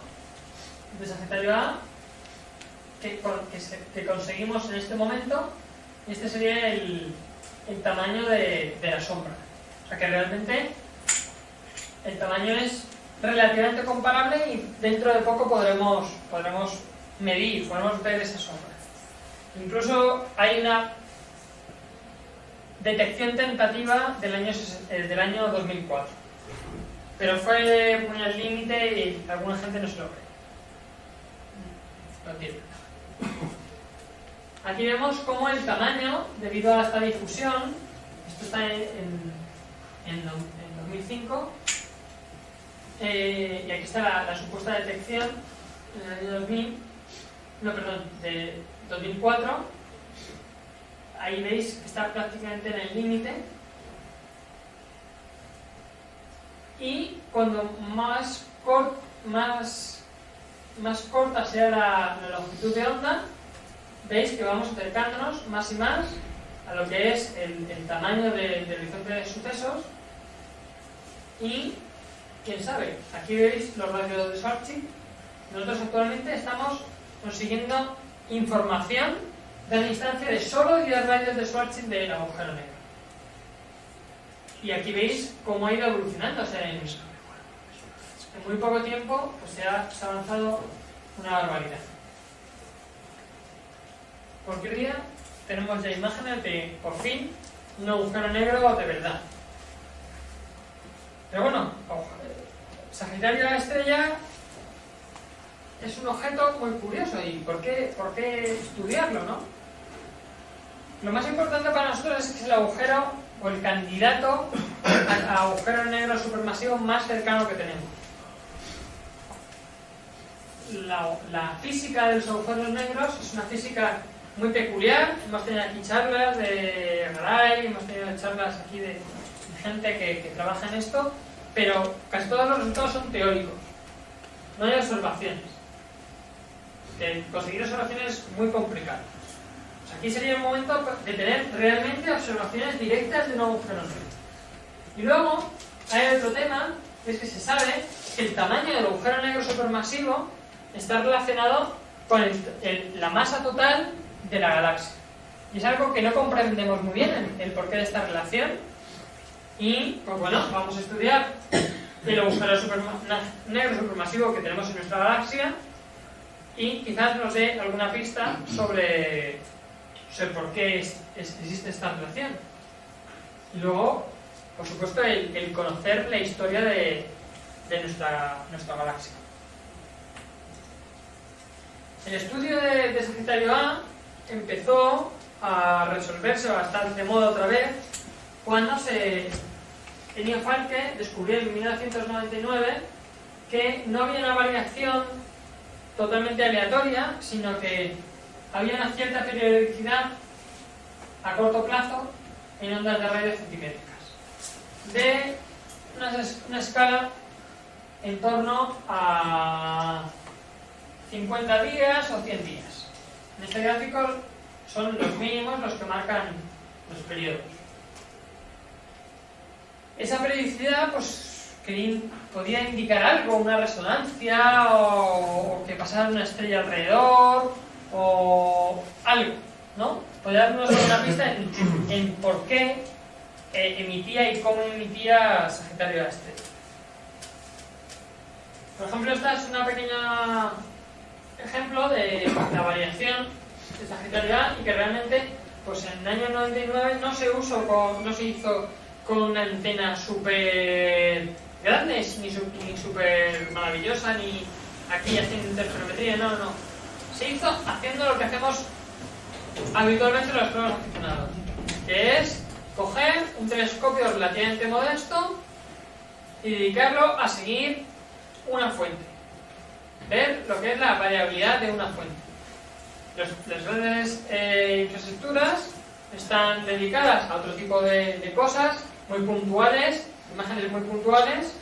de Sagitario A que conseguimos en este momento. Este sería el tamaño de la sombra. O sea que realmente el tamaño es relativamente comparable, y dentro de poco podremos medir, podremos ver esa sombra. Incluso hay una detección tentativa del año 2004, pero fue muy al límite y alguna gente no se lo cree. Lo entiendo. Aquí vemos cómo el tamaño, debido a esta difusión, esto está en 2005, y aquí está la supuesta detección en el año de 2004. Ahí veis que está prácticamente en el límite, y cuando más corta sea la longitud de onda, veis que vamos acercándonos más y más a lo que es el tamaño del horizonte de sucesos. Y quién sabe, aquí veis los radios de Schwarzschild. Nosotros actualmente estamos consiguiendo información de la instancia de solo 10 radios de Schwarzschild del agujero negro. Y aquí veis cómo ha ido evolucionando. O sea, en muy poco tiempo pues se ha avanzado una barbaridad. Cualquier día tenemos ya imágenes de, por fin, un agujero negro de verdad. Pero bueno, Sagitario A estrella es un objeto muy curioso. ¿Y por qué estudiarlo, no? Lo más importante para nosotros es que es el agujero o el candidato al agujero negro supermasivo más cercano que tenemos. La física de los agujeros negros es una física muy peculiar. Hemos tenido aquí charlas de Garay, hemos tenido charlas aquí de gente que trabaja en esto, pero casi todos los resultados son teóricos, no hay observaciones. Conseguir observaciones es muy complicado. Pues aquí sería el momento de tener realmente observaciones directas de un agujero negro. Y luego hay otro tema, que es que se sabe que el tamaño del agujero negro supermasivo está relacionado con la masa total de la galaxia. Y es algo que no comprendemos muy bien el porqué de esta relación. Y, pues bueno, vamos a estudiar el agujero negro supermasivo que tenemos en nuestra galaxia, y quizás nos dé alguna pista sobre por qué existe esta relación. Y luego, por supuesto, el conocer la historia de nuestra galaxia. El estudio de Sagitario A empezó a resolverse o a estar de moda otra vez cuando Ennio Falke descubrió en 1999 que no había una variación totalmente aleatoria, sino que había una cierta periodicidad a corto plazo en ondas de radio centimétricas de una escala en torno a 50 días o 100 días. En este gráfico son los mínimos los que marcan los periodos. Esa periodicidad pues, que podía indicar algo, una resonancia o que pasara una estrella alrededor o algo, ¿no? Podría darnos una pista en por qué emitía y cómo emitía Sagitario A estrella. Por ejemplo, esta es una pequeña ejemplo de la variación de Sagitario A y que realmente pues en el año 99 no se hizo con una antena súper grande, ni súper maravillosa, ni aquí haciendo interferometría, no. Se hizo haciendo lo que hacemos habitualmente los pruebas aficionados, que es coger un telescopio relativamente modesto y dedicarlo a seguir una fuente, ver lo que es la variabilidad de una fuente. Las grandes infraestructuras están dedicadas a otro tipo de cosas muy puntuales, imágenes muy puntuales,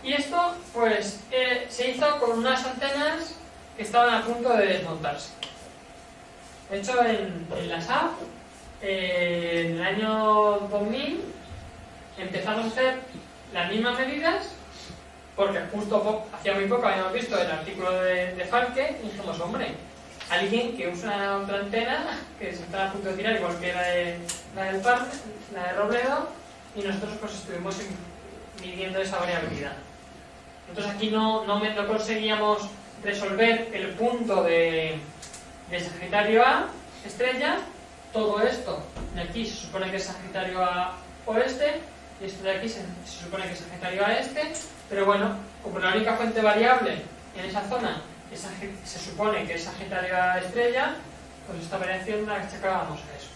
y esto pues se hizo con unas antenas que estaban a punto de desmontarse. De hecho, en la SAP, en el año 2000, empezamos a hacer las mismas medidas, porque justo hacía muy poco habíamos visto el artículo de Falke y dijimos, hombre, alguien que usa otra antena que se está a punto de tirar, igual que la de Robledo, y nosotros pues estuvimos midiendo esa variabilidad. Entonces aquí no conseguíamos resolver el punto de Sagitario A estrella. Todo esto de aquí se supone que es Sagitario A oeste, y esto de aquí se supone que es Sagitario A este, pero bueno, como la única fuente variable en esa zona se supone que es Sagitario A estrella, pues esta variación la achacábamos a eso.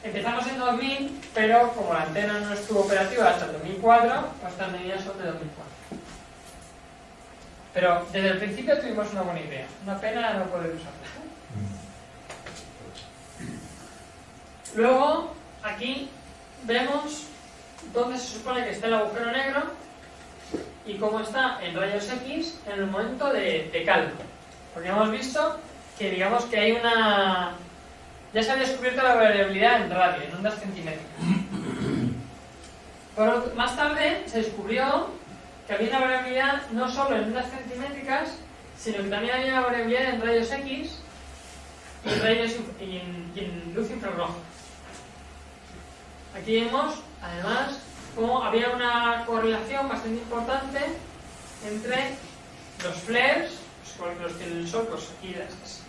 Empezamos en 2000, pero como la antena no estuvo operativa hasta el 2004, pues estas medidas son de 2004. Pero desde el principio tuvimos una buena idea. Una pena no poder usarla. Luego, aquí vemos dónde se supone que está el agujero negro y cómo está en rayos X en el momento de cálculo. Porque hemos visto que digamos que hay una... Ya se ha descubierto la variabilidad en radio, en ondas centimétricas. Pero más tarde se descubrió que había una variabilidad no solo en ondas centimétricas, sino que también había una variabilidad en rayos X y en luz infrarroja. Aquí vemos, además, cómo había una correlación bastante importante entre los flares, los que el Sol, pues aquí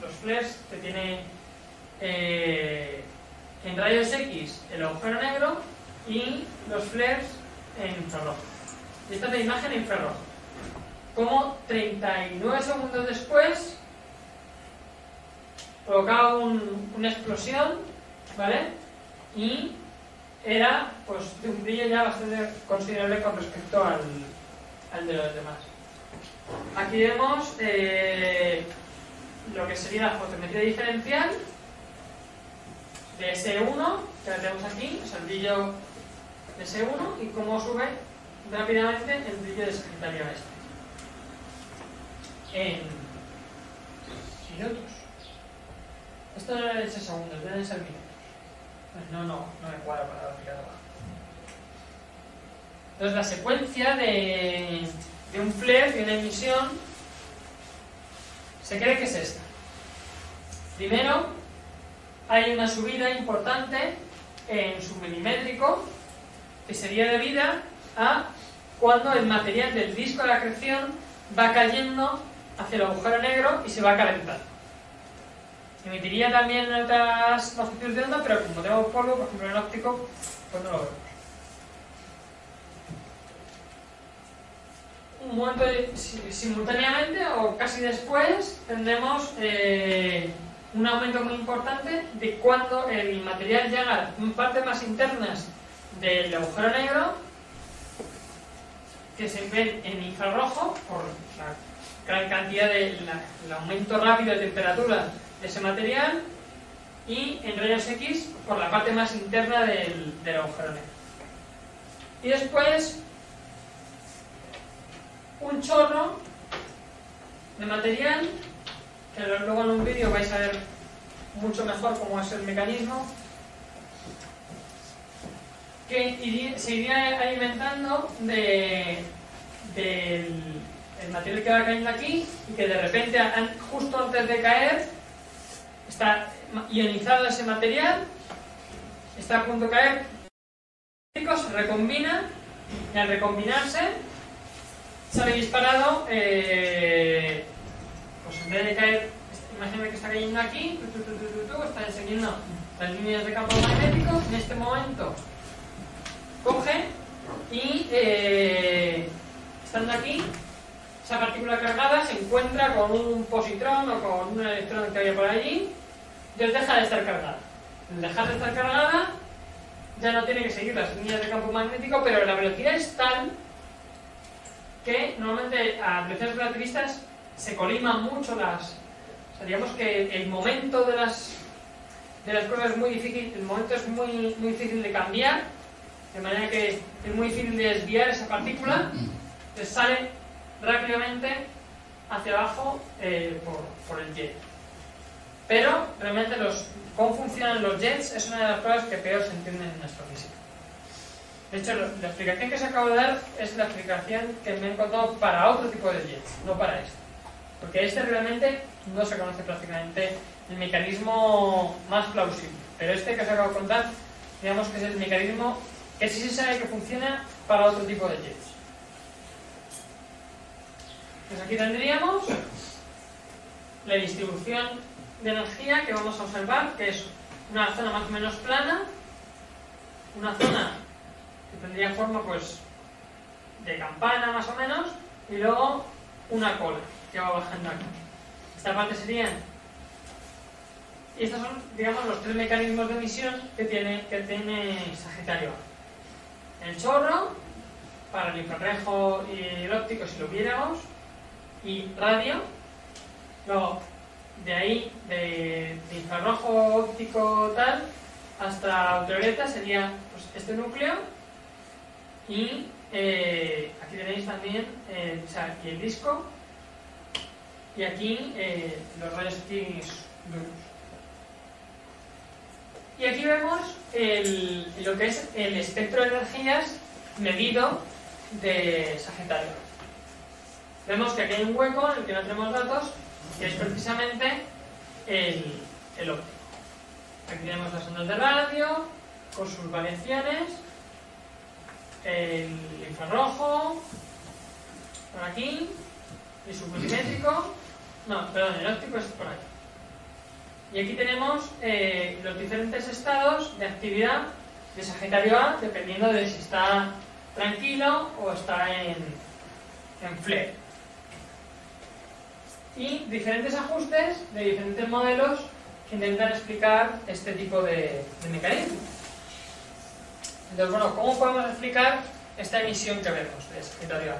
los flares que tiene en rayos X el agujero negro y los flares en infrarrojo. Y esta es la imagen en infrarrojo. Como 39 segundos después provocaba una explosión, ¿vale? Y era pues de un brillo ya bastante considerable con respecto al de los demás. Aquí vemos lo que sería la fotometría diferencial de S1, que la tenemos aquí, es el brillo de S1, y cómo sube rápidamente el brillo de Sagitario A en minutos. Esto no debe ser segundos, deben ser minutos. Pues no me cuadra para la aplicada abajo. Entonces la secuencia de un flare, de una emisión, se cree que es esta. Primero, hay una subida importante en su milimétrico, que sería debida a cuando el material del disco de acreción va cayendo hacia el agujero negro y se va calentando. Emitiría también en otras longitudes de onda, pero como tenemos polvo, por ejemplo en el óptico, pues no lo vemos. Un momento simultáneamente o casi después tendremos un aumento muy importante de cuando el material llega a partes más internas del agujero negro, que se ven en infrarrojo por la gran cantidad el aumento rápido de temperatura de ese material, y en rayos X por la parte más interna del agujero negro. Y después un chorro de material, que luego en un vídeo vais a ver mucho mejor cómo es el mecanismo, que se iría alimentando del material que va cayendo aquí, y que de repente, justo antes de caer, está ionizado ese material, está a punto de caer, se recombina, y al recombinarse sale disparado, pues en vez de caer, imagínate que está cayendo aquí, está siguiendo las líneas de campo magnético. En este momento coge y, estando aquí, esa partícula cargada se encuentra con un positrón o con un electrón que había por allí, y deja de estar cargada. Al dejar de estar cargada, ya no tiene que seguir las líneas de campo magnético, pero la velocidad es tal que normalmente a velocidades relativistas se coliman mucho las... O sea, digamos que el momento de las cosas es muy difícil, el momento es muy difícil de cambiar, de manera que es muy difícil de desviar esa partícula, entonces sale rápidamente hacia abajo por el jet. Pero realmente cómo funcionan los jets es una de las cosas que peor se entienden en astrofísica. De hecho, la explicación que os acabo de dar es la explicación que me he encontrado para otro tipo de jets, no para este. Porque este realmente no se conoce prácticamente el mecanismo más plausible. Pero este que os acabo de contar, digamos que es el mecanismo que sí se sabe que funciona para otro tipo de jets. Pues aquí tendríamos la distribución de energía que vamos a observar, que es una zona más o menos plana, una zona que tendría forma pues de campana más o menos, y luego una cola que va bajando aquí. Esta parte serían, y estos son, digamos, los tres mecanismos de emisión que tiene Sagitario A. El chorro para el infrarrojo y el óptico si lo viéramos, y radio. Luego de ahí, de infrarrojo, óptico, tal, hasta ultravioleta sería pues este núcleo, y aquí tenéis también aquí el disco, y aquí los rayos X duros. Y aquí vemos lo que es el espectro de energías medido de Sagitario. Vemos que aquí hay un hueco en el que no tenemos datos, que es precisamente el óptico. Aquí tenemos las ondas de radio con sus variaciones, el infrarrojo por aquí, y su multimétrico, no, perdón, el óptico es por aquí. Y aquí tenemos los diferentes estados de actividad de Sagitario A, dependiendo de si está tranquilo o está en flare. Y diferentes ajustes de diferentes modelos que intentan explicar este tipo de mecanismo. Entonces, bueno, ¿cómo podemos explicar esta emisión que vemos de Sagitario A?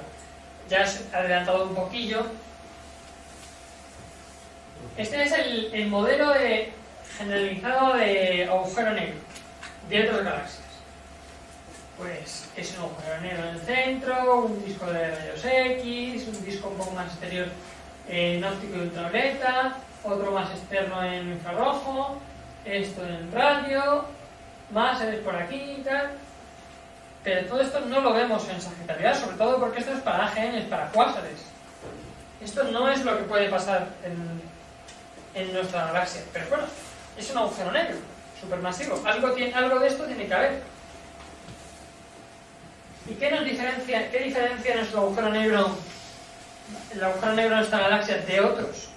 Ya os he adelantado un poquillo. Este es el modelo generalizado de agujero negro de otras galaxias. Pues es un agujero negro en el centro, un disco de rayos X, un disco un poco más exterior en óptico y ultravioleta, otro más externo en infrarrojo, esto en radio, más por aquí y tal. Pero todo esto no lo vemos en Sagitario A, sobre todo porque esto es para AGN, para cuásares. Esto no es lo que puede pasar en nuestra galaxia. Pero bueno, es un agujero negro, supermasivo. Algo de esto tiene que haber. ¿Y qué nos diferencia? ¿Qué diferencia nuestro agujero negro, el agujero negro de nuestra galaxia, de otros?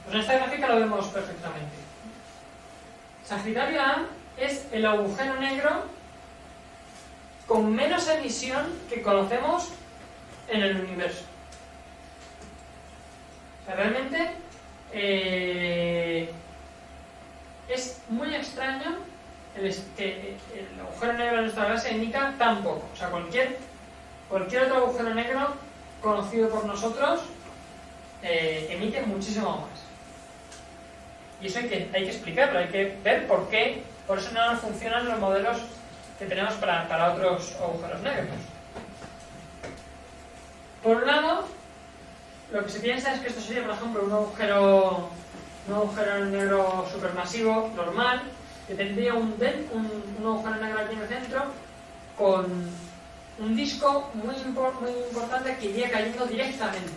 Pues en esta gráfica lo vemos perfectamente. Sagitario A es el agujero negro con menos emisión que conocemos en el universo. O sea, realmente el agujero negro de nuestra galaxia emita tan poco. O sea, cualquier otro agujero negro conocido por nosotros emite muchísimo más. Y eso hay que explicarlo, hay que ver por qué. Por eso no nos funcionan los modelos que tenemos para otros agujeros negros. Por un lado, lo que se piensa es que esto sería, por ejemplo, un agujero negro supermasivo normal, que tendría un agujero negro aquí en el centro con un disco muy importante que iría cayendo directamente.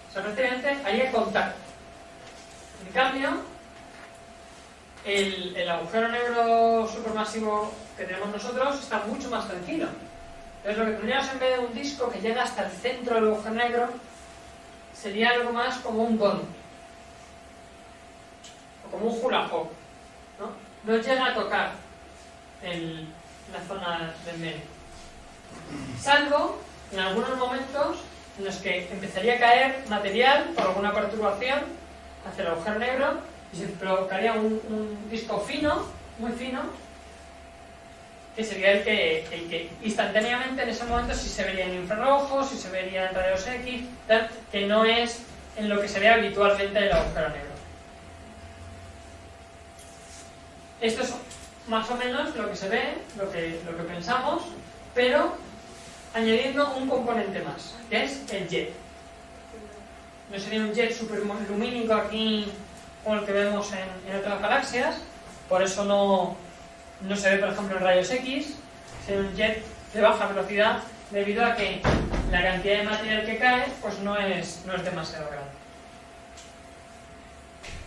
O sea, prácticamente haría contacto. En cambio, el agujero negro supermasivo que tenemos nosotros está mucho más tranquilo. Entonces lo que tendríamos en vez de un disco que llega hasta el centro del agujero negro sería algo más como un donut o como un hula hoop, ¿no? No llega a tocar la zona del medio, salvo en algunos momentos en los que empezaría a caer material por alguna perturbación hacia el agujero negro y se provocaría un disco fino, muy fino, que sería el que instantáneamente en ese momento sí se vería en infrarrojos, sí se vería en rayos X, tal, que no es en lo que se ve habitualmente en el agujero negro. Esto es más o menos lo que se ve, lo que pensamos, pero añadiendo un componente más, que es el jet. No sería un jet superlumínico aquí como el que vemos en otras galaxias, por eso no se ve, por ejemplo, en rayos X. Sería un jet de baja velocidad debido a que la cantidad de material que cae pues no es demasiado grande.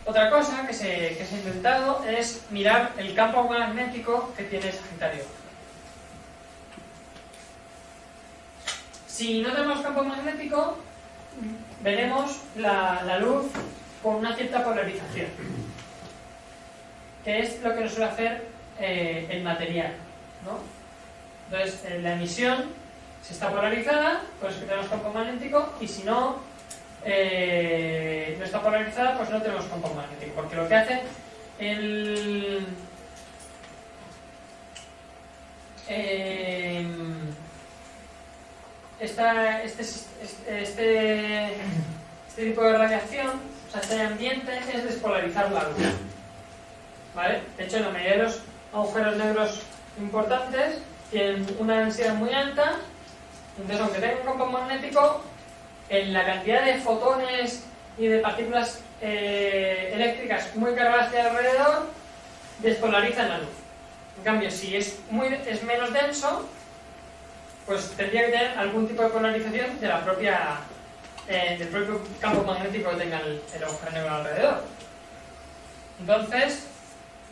Otra cosa que se ha intentado es mirar el campo magnético que tiene Sagitario. Si no tenemos campo magnético, veremos la luz con una cierta polarización, que es lo que nos suele hacer el material, ¿no? Entonces, la emisión, si está polarizada, pues que tenemos campo magnético, y si no está polarizada, pues no tenemos campo magnético, porque lo que hace este tipo de radiación, o sea, este ambiente, es despolarizar la luz, ¿vale? De hecho, la mayoría de los agujeros negros importantes tienen una densidad muy alta, entonces aunque tengan un campo magnético, en la cantidad de fotones y de partículas eléctricas muy cargadas hacia alrededor, despolarizan la luz. En cambio, si es menos denso, pues tendría que tener algún tipo de polarización de del propio campo magnético que tenga el agujero negro alrededor. Entonces,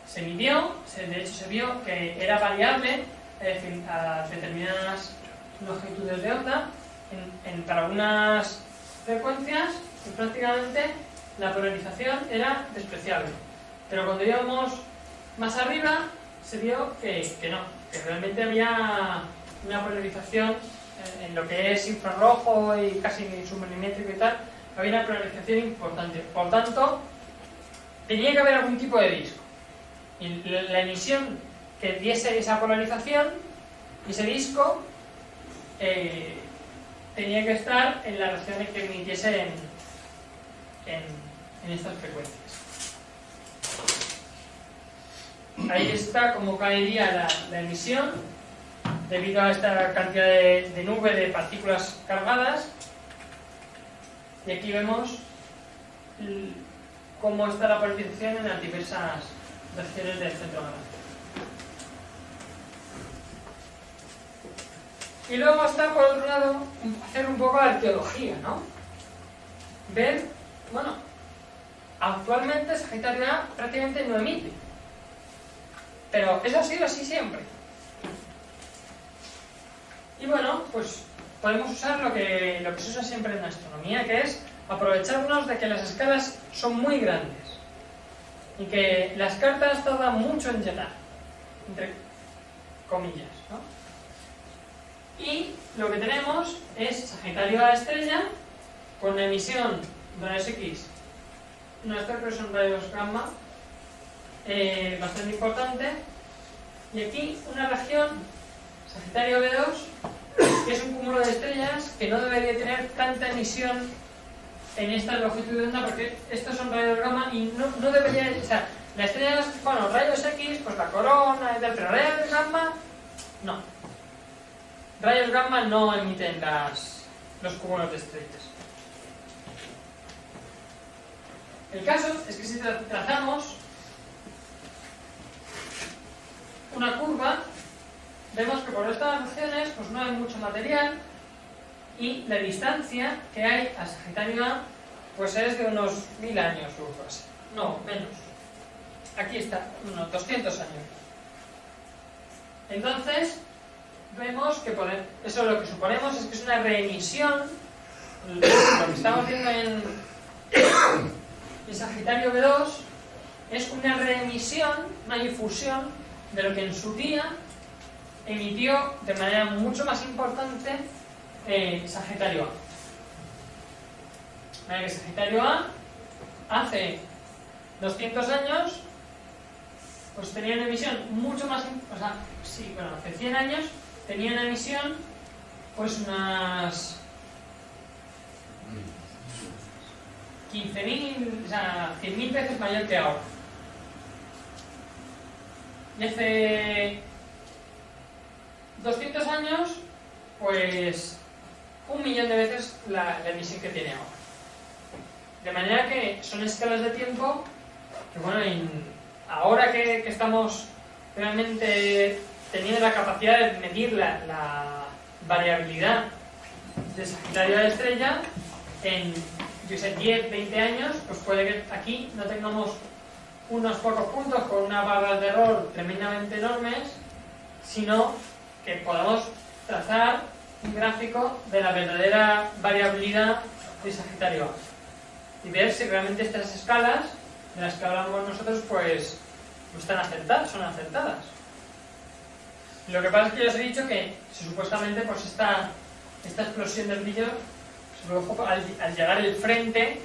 se midió, de hecho se vio que era variable a determinadas longitudes de onda para algunas frecuencias, y prácticamente la polarización era despreciable. Pero cuando íbamos más arriba, se vio que no, que realmente había una polarización en lo que es infrarrojo y casi submilimétrico y tal, había una polarización importante. Por tanto, tenía que haber algún tipo de disco. Y la emisión que diese esa polarización, ese disco, tenía que estar en las regiones que emitiese en estas frecuencias. Ahí está cómo caería la emisión debido a esta cantidad de nube de partículas cargadas, y aquí vemos cómo está la polarización en las diversas regiones del centro galáctico. Y luego está, por otro lado, hacer un poco de arqueología, ¿no? Ver, bueno, actualmente Sagitario A prácticamente no emite, pero eso ha sido así siempre. Y bueno, pues podemos usar lo que se usa siempre en la astronomía, que es aprovecharnos de que las escalas son muy grandes y que las cartas tardan mucho en llegar, entre comillas, ¿no? Y lo que tenemos es Sagitario A estrella con una emisión de rayos X, no, estos creo que son rayos gamma, bastante importante, Y aquí una región, Sagitario B2, que es un cúmulo de estrellas que no debería tener tanta emisión en esta longitud de onda, porque estos son rayos gamma y no debería, o sea, la estrella, bueno, rayos X, pues la corona y tal, pero rayos gamma, no. Rayos gamma no emiten los cúmulos de estrellas. El caso es que si trazamos una curva, vemos que por estas regiones pues no hay mucho material y la distancia que hay a Sagitario A pues es de unos 1000 años o algo así. No, menos. Aquí está, unos 200 años. Entonces, vemos que eso lo que suponemos es que es una reemisión. Lo que estamos viendo en Sagitario B2 es una reemisión, una difusión de lo que en su día emitió de manera mucho más importante Sagitario A. De manera que Sagitario A hace 200 años pues tenía una emisión mucho más, o sea, sí, bueno, hace 100 años tenía una emisión pues unas 15.000, o sea, 100.000 veces mayor que ahora. Y hace 200 años, pues 1.000.000 de veces la emisión que tiene ahora. De manera que son escalas de tiempo que, bueno, ahora que estamos realmente teniendo la capacidad de medir la variabilidad de Sagitario a la estrella, en, yo sé, 10, 20 años, pues puede que aquí no tengamos unos pocos puntos con unas barras de error tremendamente enormes, sino que podamos trazar un gráfico de la verdadera variabilidad de Sagitario A y ver si realmente estas escalas de las que hablamos nosotros pues están acertadas, son acertadas. Lo que pasa es que ya os he dicho que supuestamente pues esta explosión del brillo se produjo al llegar el frente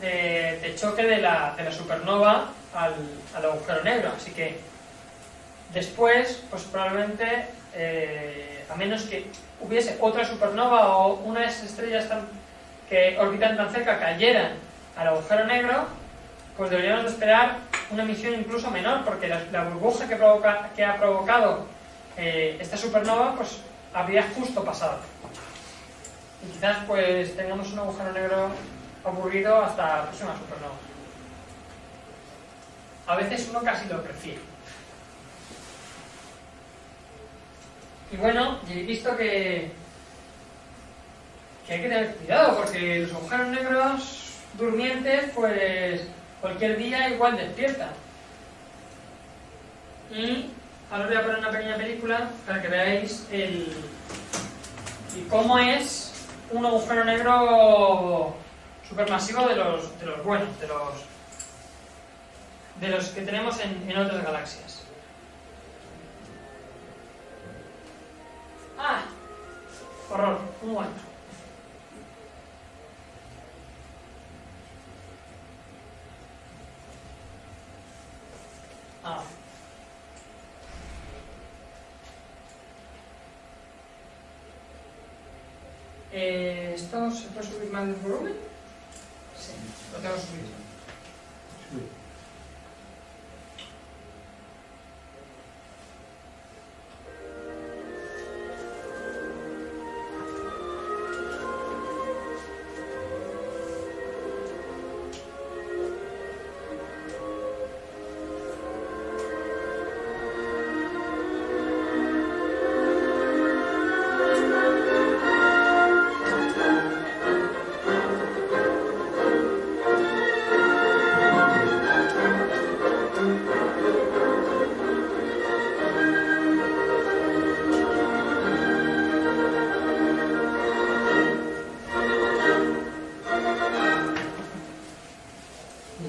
de choque de la supernova al agujero negro, así que después pues probablemente a menos que hubiese otra supernova o unas estrellas que orbitan tan cerca cayeran al agujero negro, pues deberíamos de esperar una emisión incluso menor, porque la burbuja que ha provocado esta supernova pues habría justo pasado. Y quizás pues tengamos un agujero negro aburrido hasta la próxima supernova. A veces uno casi lo prefiere. Y bueno, ya he visto que hay que tener cuidado, porque los agujeros negros durmientes pues cualquier día igual despiertan. Y ahora os voy a poner una pequeña película para que veáis cómo es un agujero negro supermasivo de los buenos, de los que tenemos en otras galaxias. ¡Ah! Horror, un momento. Ah. ¿Esto se puede subir más de volumen? Sí, lo tengo subido.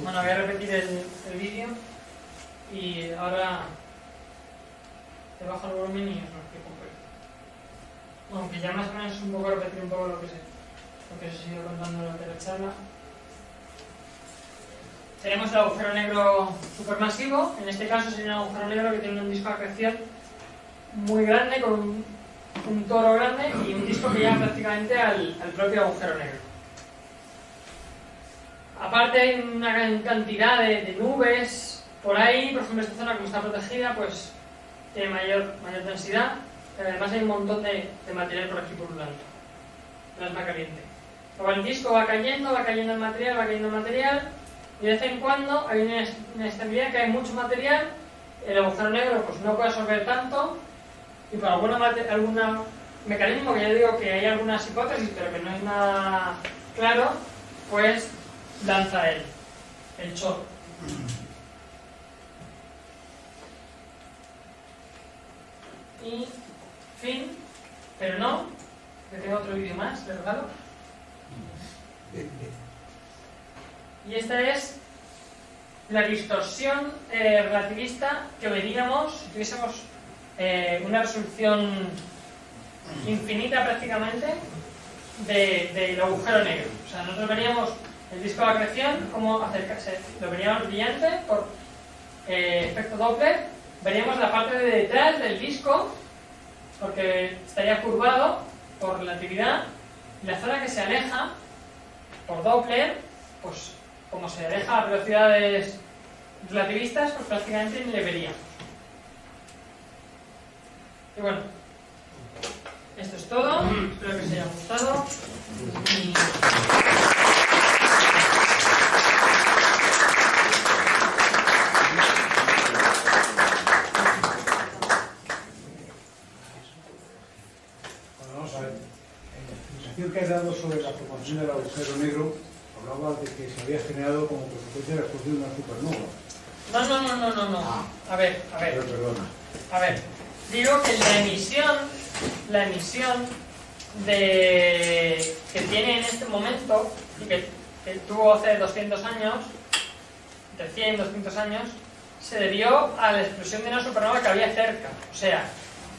Bueno, voy a repetir el vídeo y ahora te bajo el volumen y os lo explico un poco. Bueno, que ya más o menos es un poco repetir un poco lo que os he ido contando durante la charla. tenemos el agujero negro supermasivo. En este caso sería un agujero negro que tiene un disco de acreción muy grande, con un toro grande y un disco que llega prácticamente al propio agujero negro. Aparte hay una gran cantidad de nubes por ahí. Por ejemplo, esta zona, como está protegida, pues tiene mayor densidad, pero además hay un montón de material por aquí pululando, plasma caliente. Luego el disco va cayendo el material, y de vez en cuando hay una inestabilidad, que hay mucho material, el agujero negro pues no puede absorber tanto, y por algún mecanismo, que ya digo que hay algunas hipótesis, pero que no es nada claro, pues lanza el chorro. Y fin, pero no, que tengo otro vídeo más, ¿de regalo? Y esta es la distorsión relativista que veríamos si tuviésemos una resolución infinita prácticamente del agujero negro. O sea, nosotros veríamos el disco de acreción, cómo acercarse, lo veríamos brillante por efecto Doppler, veríamos la parte de detrás del disco, porque estaría curvado por relatividad, y la zona que se aleja por Doppler, pues como se aleja a velocidades relativistas, pues prácticamente ni le veríamos. Y bueno, esto es todo, espero que os haya gustado. Y... vamos a ver, en la explicación que has dado sobre la formación del agujero negro, hablaba de que se había generado como consecuencia de la explosión de una supernova. No. A ver. Pero perdona. A ver, digo que la emisión que tiene en este momento, y que tuvo hace 200 años, de 100 200 años, se debió a la explosión de una supernova que había cerca. O sea,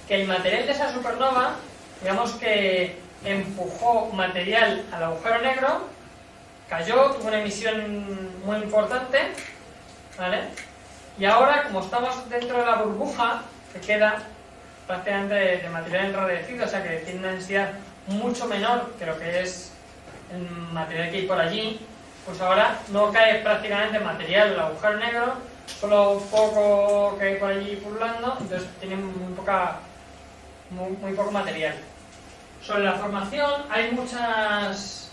que el material de esa supernova, digamos que empujó material al agujero negro, cayó, tuvo una emisión muy importante, ¿vale? Y ahora, como estamos dentro de la burbuja, que queda prácticamente de material enrarecido, o sea que tiene una densidad mucho menor que lo que es el material que hay por allí, pues ahora no cae prácticamente material al agujero negro, solo un poco que hay por allí pululando, entonces tiene muy poco material. Sobre la formación hay muchas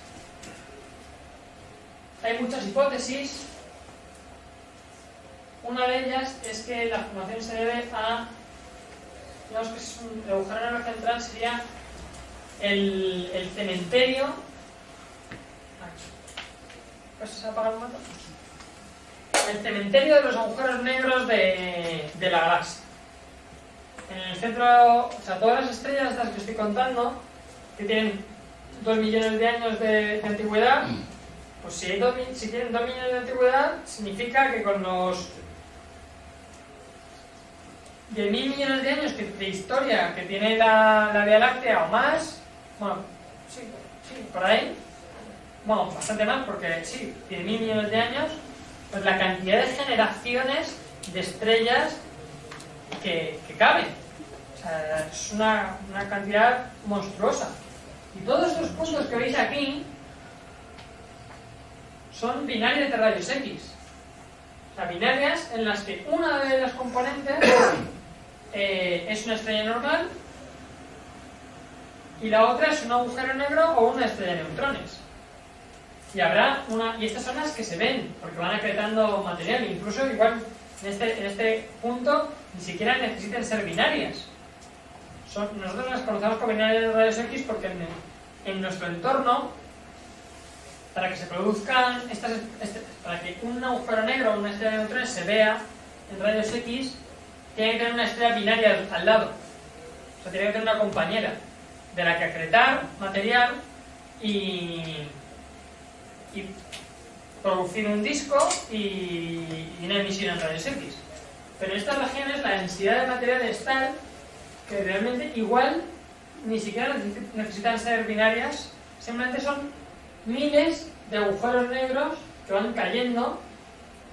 hipótesis. Una de ellas es que la formación se debe a, digamos que el agujero negro central sería el cementerio. ¿Pues se ha apagado un motor? El cementerio de los agujeros negros de la galaxia. En el centro, o sea, todas las estrellas estas que estoy contando, que tienen 2 millones de años de antigüedad, pues si tienen 2 millones de antigüedad, significa que con los 10.000 millones de años de historia que tiene la Vía Láctea o más, bueno, sí, por ahí, bueno, bastante más, porque sí, 10.000 millones de años, pues la cantidad de generaciones de estrellas que caben. O sea, es una cantidad monstruosa. Y todos estos puntos que veis aquí son binarias de rayos X. O sea, binarias en las que una de las componentes es una estrella normal y la otra es un agujero negro o una estrella de neutrones. Y estas son las que se ven, porque van acretando material. Incluso igual en este punto ni siquiera necesitan ser binarias. Nosotros las conocemos como binarias de rayos X porque en nuestro entorno, para que se produzcan para que un agujero negro o una estrella de neutrones se vea en rayos X, tiene que tener una estrella binaria al lado. O sea, tiene que tener una compañera de la que acretar material y producir un disco y una emisión en rayos X. Pero en estas regiones la densidad de material es tal que realmente igual ni siquiera necesitan ser binarias, simplemente son miles de agujeros negros que van cayendo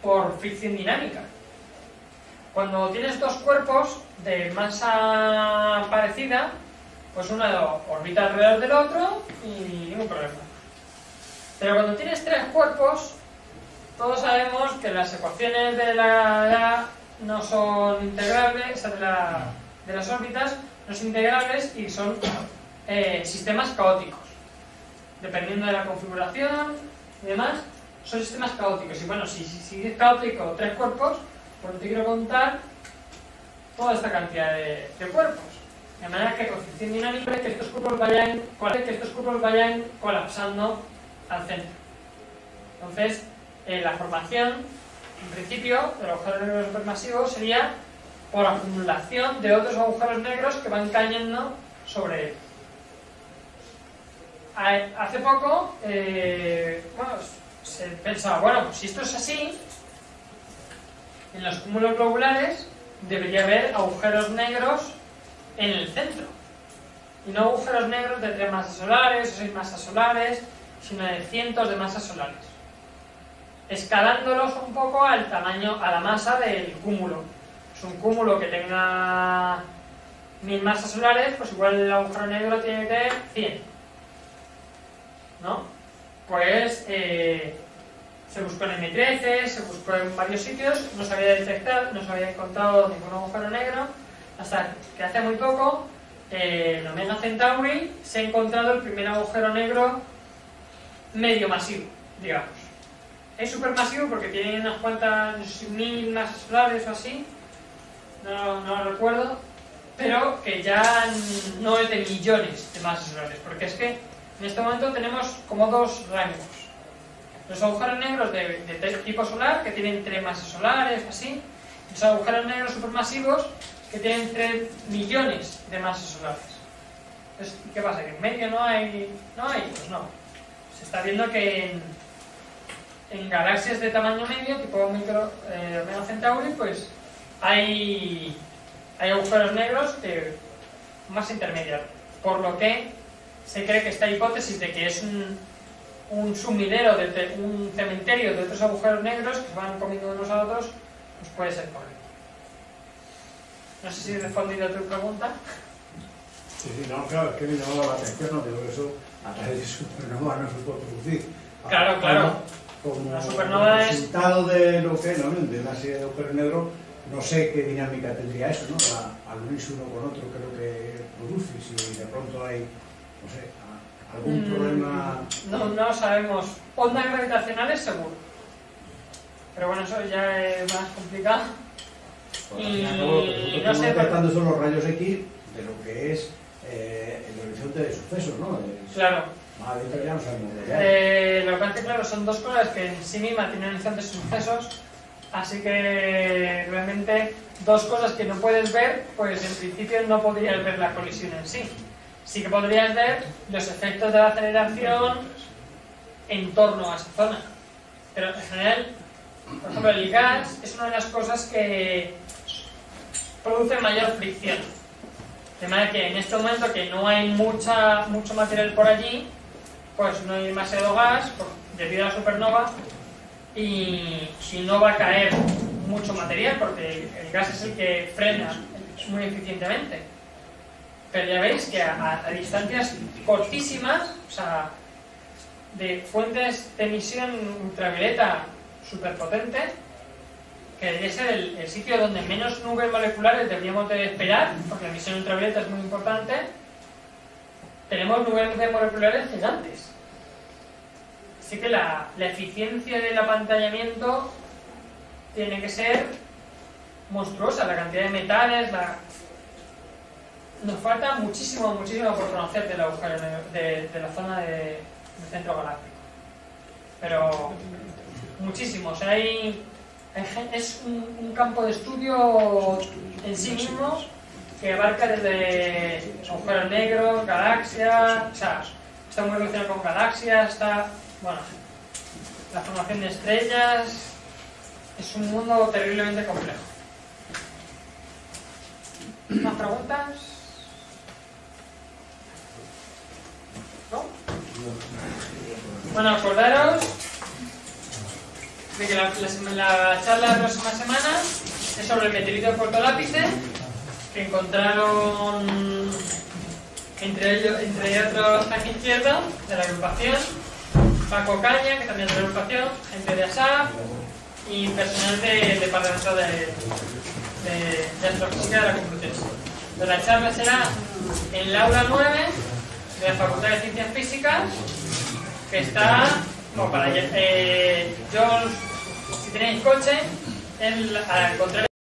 por fricción dinámica. Cuando tienes dos cuerpos de masa parecida, pues uno orbita alrededor del otro y ningún problema. Pero cuando tienes tres cuerpos, todos sabemos que las ecuaciones de la no son integrables, de las órbitas no son integrables y son sistemas caóticos. Dependiendo de la configuración y demás, son sistemas caóticos. Y bueno, si es caótico tres cuerpos, pues te quiero contar toda esta cantidad de cuerpos. De manera que con fricción dinámica que estos cuerpos vayan colapsando al centro. Entonces, la formación, en principio, del agujero negro supermasivo sería por acumulación de otros agujeros negros que van cayendo sobre él. Hace poco, se pensaba, bueno, pues si esto es así, en los cúmulos globulares debería haber agujeros negros en el centro. Y no agujeros negros de 3 masas solares o 6 masas solares, sino de cientos de masas solares. Escalándolos un poco al tamaño, a la masa del cúmulo. Es un cúmulo que tenga 1000 masas solares, pues igual el agujero negro tiene que tener 100. ¿No? Pues se buscó en M13, se buscó en varios sitios, no se había detectado, no se había encontrado ningún agujero negro, hasta que hace muy poco, en Omega Centauri, se ha encontrado el primer agujero negro medio masivo, digamos. Es supermasivo porque tiene unas cuantas, no sé si 1000 masas solares o así, no lo recuerdo, pero que ya no es de millones de masas solares, porque es que en este momento tenemos como dos rangos. Los agujeros negros de tipo solar, que tienen 3 masas solares o así, y los agujeros negros supermasivos, que tienen 3 millones de masas solares. Entonces, ¿qué pasa? ¿Que en medio no hay? Pues no. Se está viendo que en galaxias de tamaño medio, tipo Omega Centauri, pues hay agujeros negros más intermedios, por lo que se cree que esta hipótesis de que es un sumidero, un cementerio de otros agujeros negros que se van comiendo unos a otros, pues puede ser correcto. No sé si he respondido a tu pregunta. Sí, no, claro, es que me llamaba la atención, no digo eso, a través de supernova no se puede producir. Claro. Como La supernova resultado de lo que, ¿no? De una serie de agujeros negros, no sé qué dinámica tendría eso, ¿no? Al unirse uno con otro, qué es lo que produce, si de pronto hay, no sé, algún problema. No sabemos. Ondas gravitacionales seguro. Pero bueno, eso ya es más complicado. Y no sé. Tratando son los rayos X de lo que es el horizonte de sucesos, ¿no? Claro. Adentro ya no sabemos de qué. Lo que pasa es que, claro, son dos cosas que en sí mismas tienen horizontes de sucesos. Así que realmente dos cosas que no puedes ver, pues en principio no podrías ver la colisión en sí. Sí que podrías ver los efectos de la aceleración en torno a esa zona. Pero en general, por ejemplo, el gas es una de las cosas que produce mayor fricción. De manera que en este momento que no hay mucho material por allí, pues no hay demasiado gas debido a la supernova y no va a caer mucho material porque el gas es el que frena muy eficientemente. Pero ya veis que a distancias cortísimas, o sea, de fuentes de emisión ultravioleta superpotente, que debería ser el sitio donde menos nubes moleculares deberíamos de esperar, porque la emisión ultravioleta es muy importante, tenemos nubes moleculares gigantes. Así que la eficiencia del apantallamiento tiene que ser monstruosa, la cantidad de metales, nos falta muchísimo por conocer del agujero de la zona del centro galáctico. Pero muchísimo, o sea, es un campo de estudio en sí mismo que abarca desde agujeros negros, galaxias, o sea, está muy relacionado con galaxias, bueno, la formación de estrellas, es un mundo terriblemente complejo. ¿Más preguntas? ¿No? Bueno, acordaros de que la charla de la próxima semana es sobre el meteorito de Puerto Lápice, que encontraron entre otros a mi izquierda de la agrupación, Paco Caña, que también es de la agrupación, gente de ASAP y personal del departamento de astrofísica de la Complutense. Entonces, la charla será en el aula 9 de la Facultad de Ciencias Físicas, que está, bueno, yo, si tenéis coche, al contrario.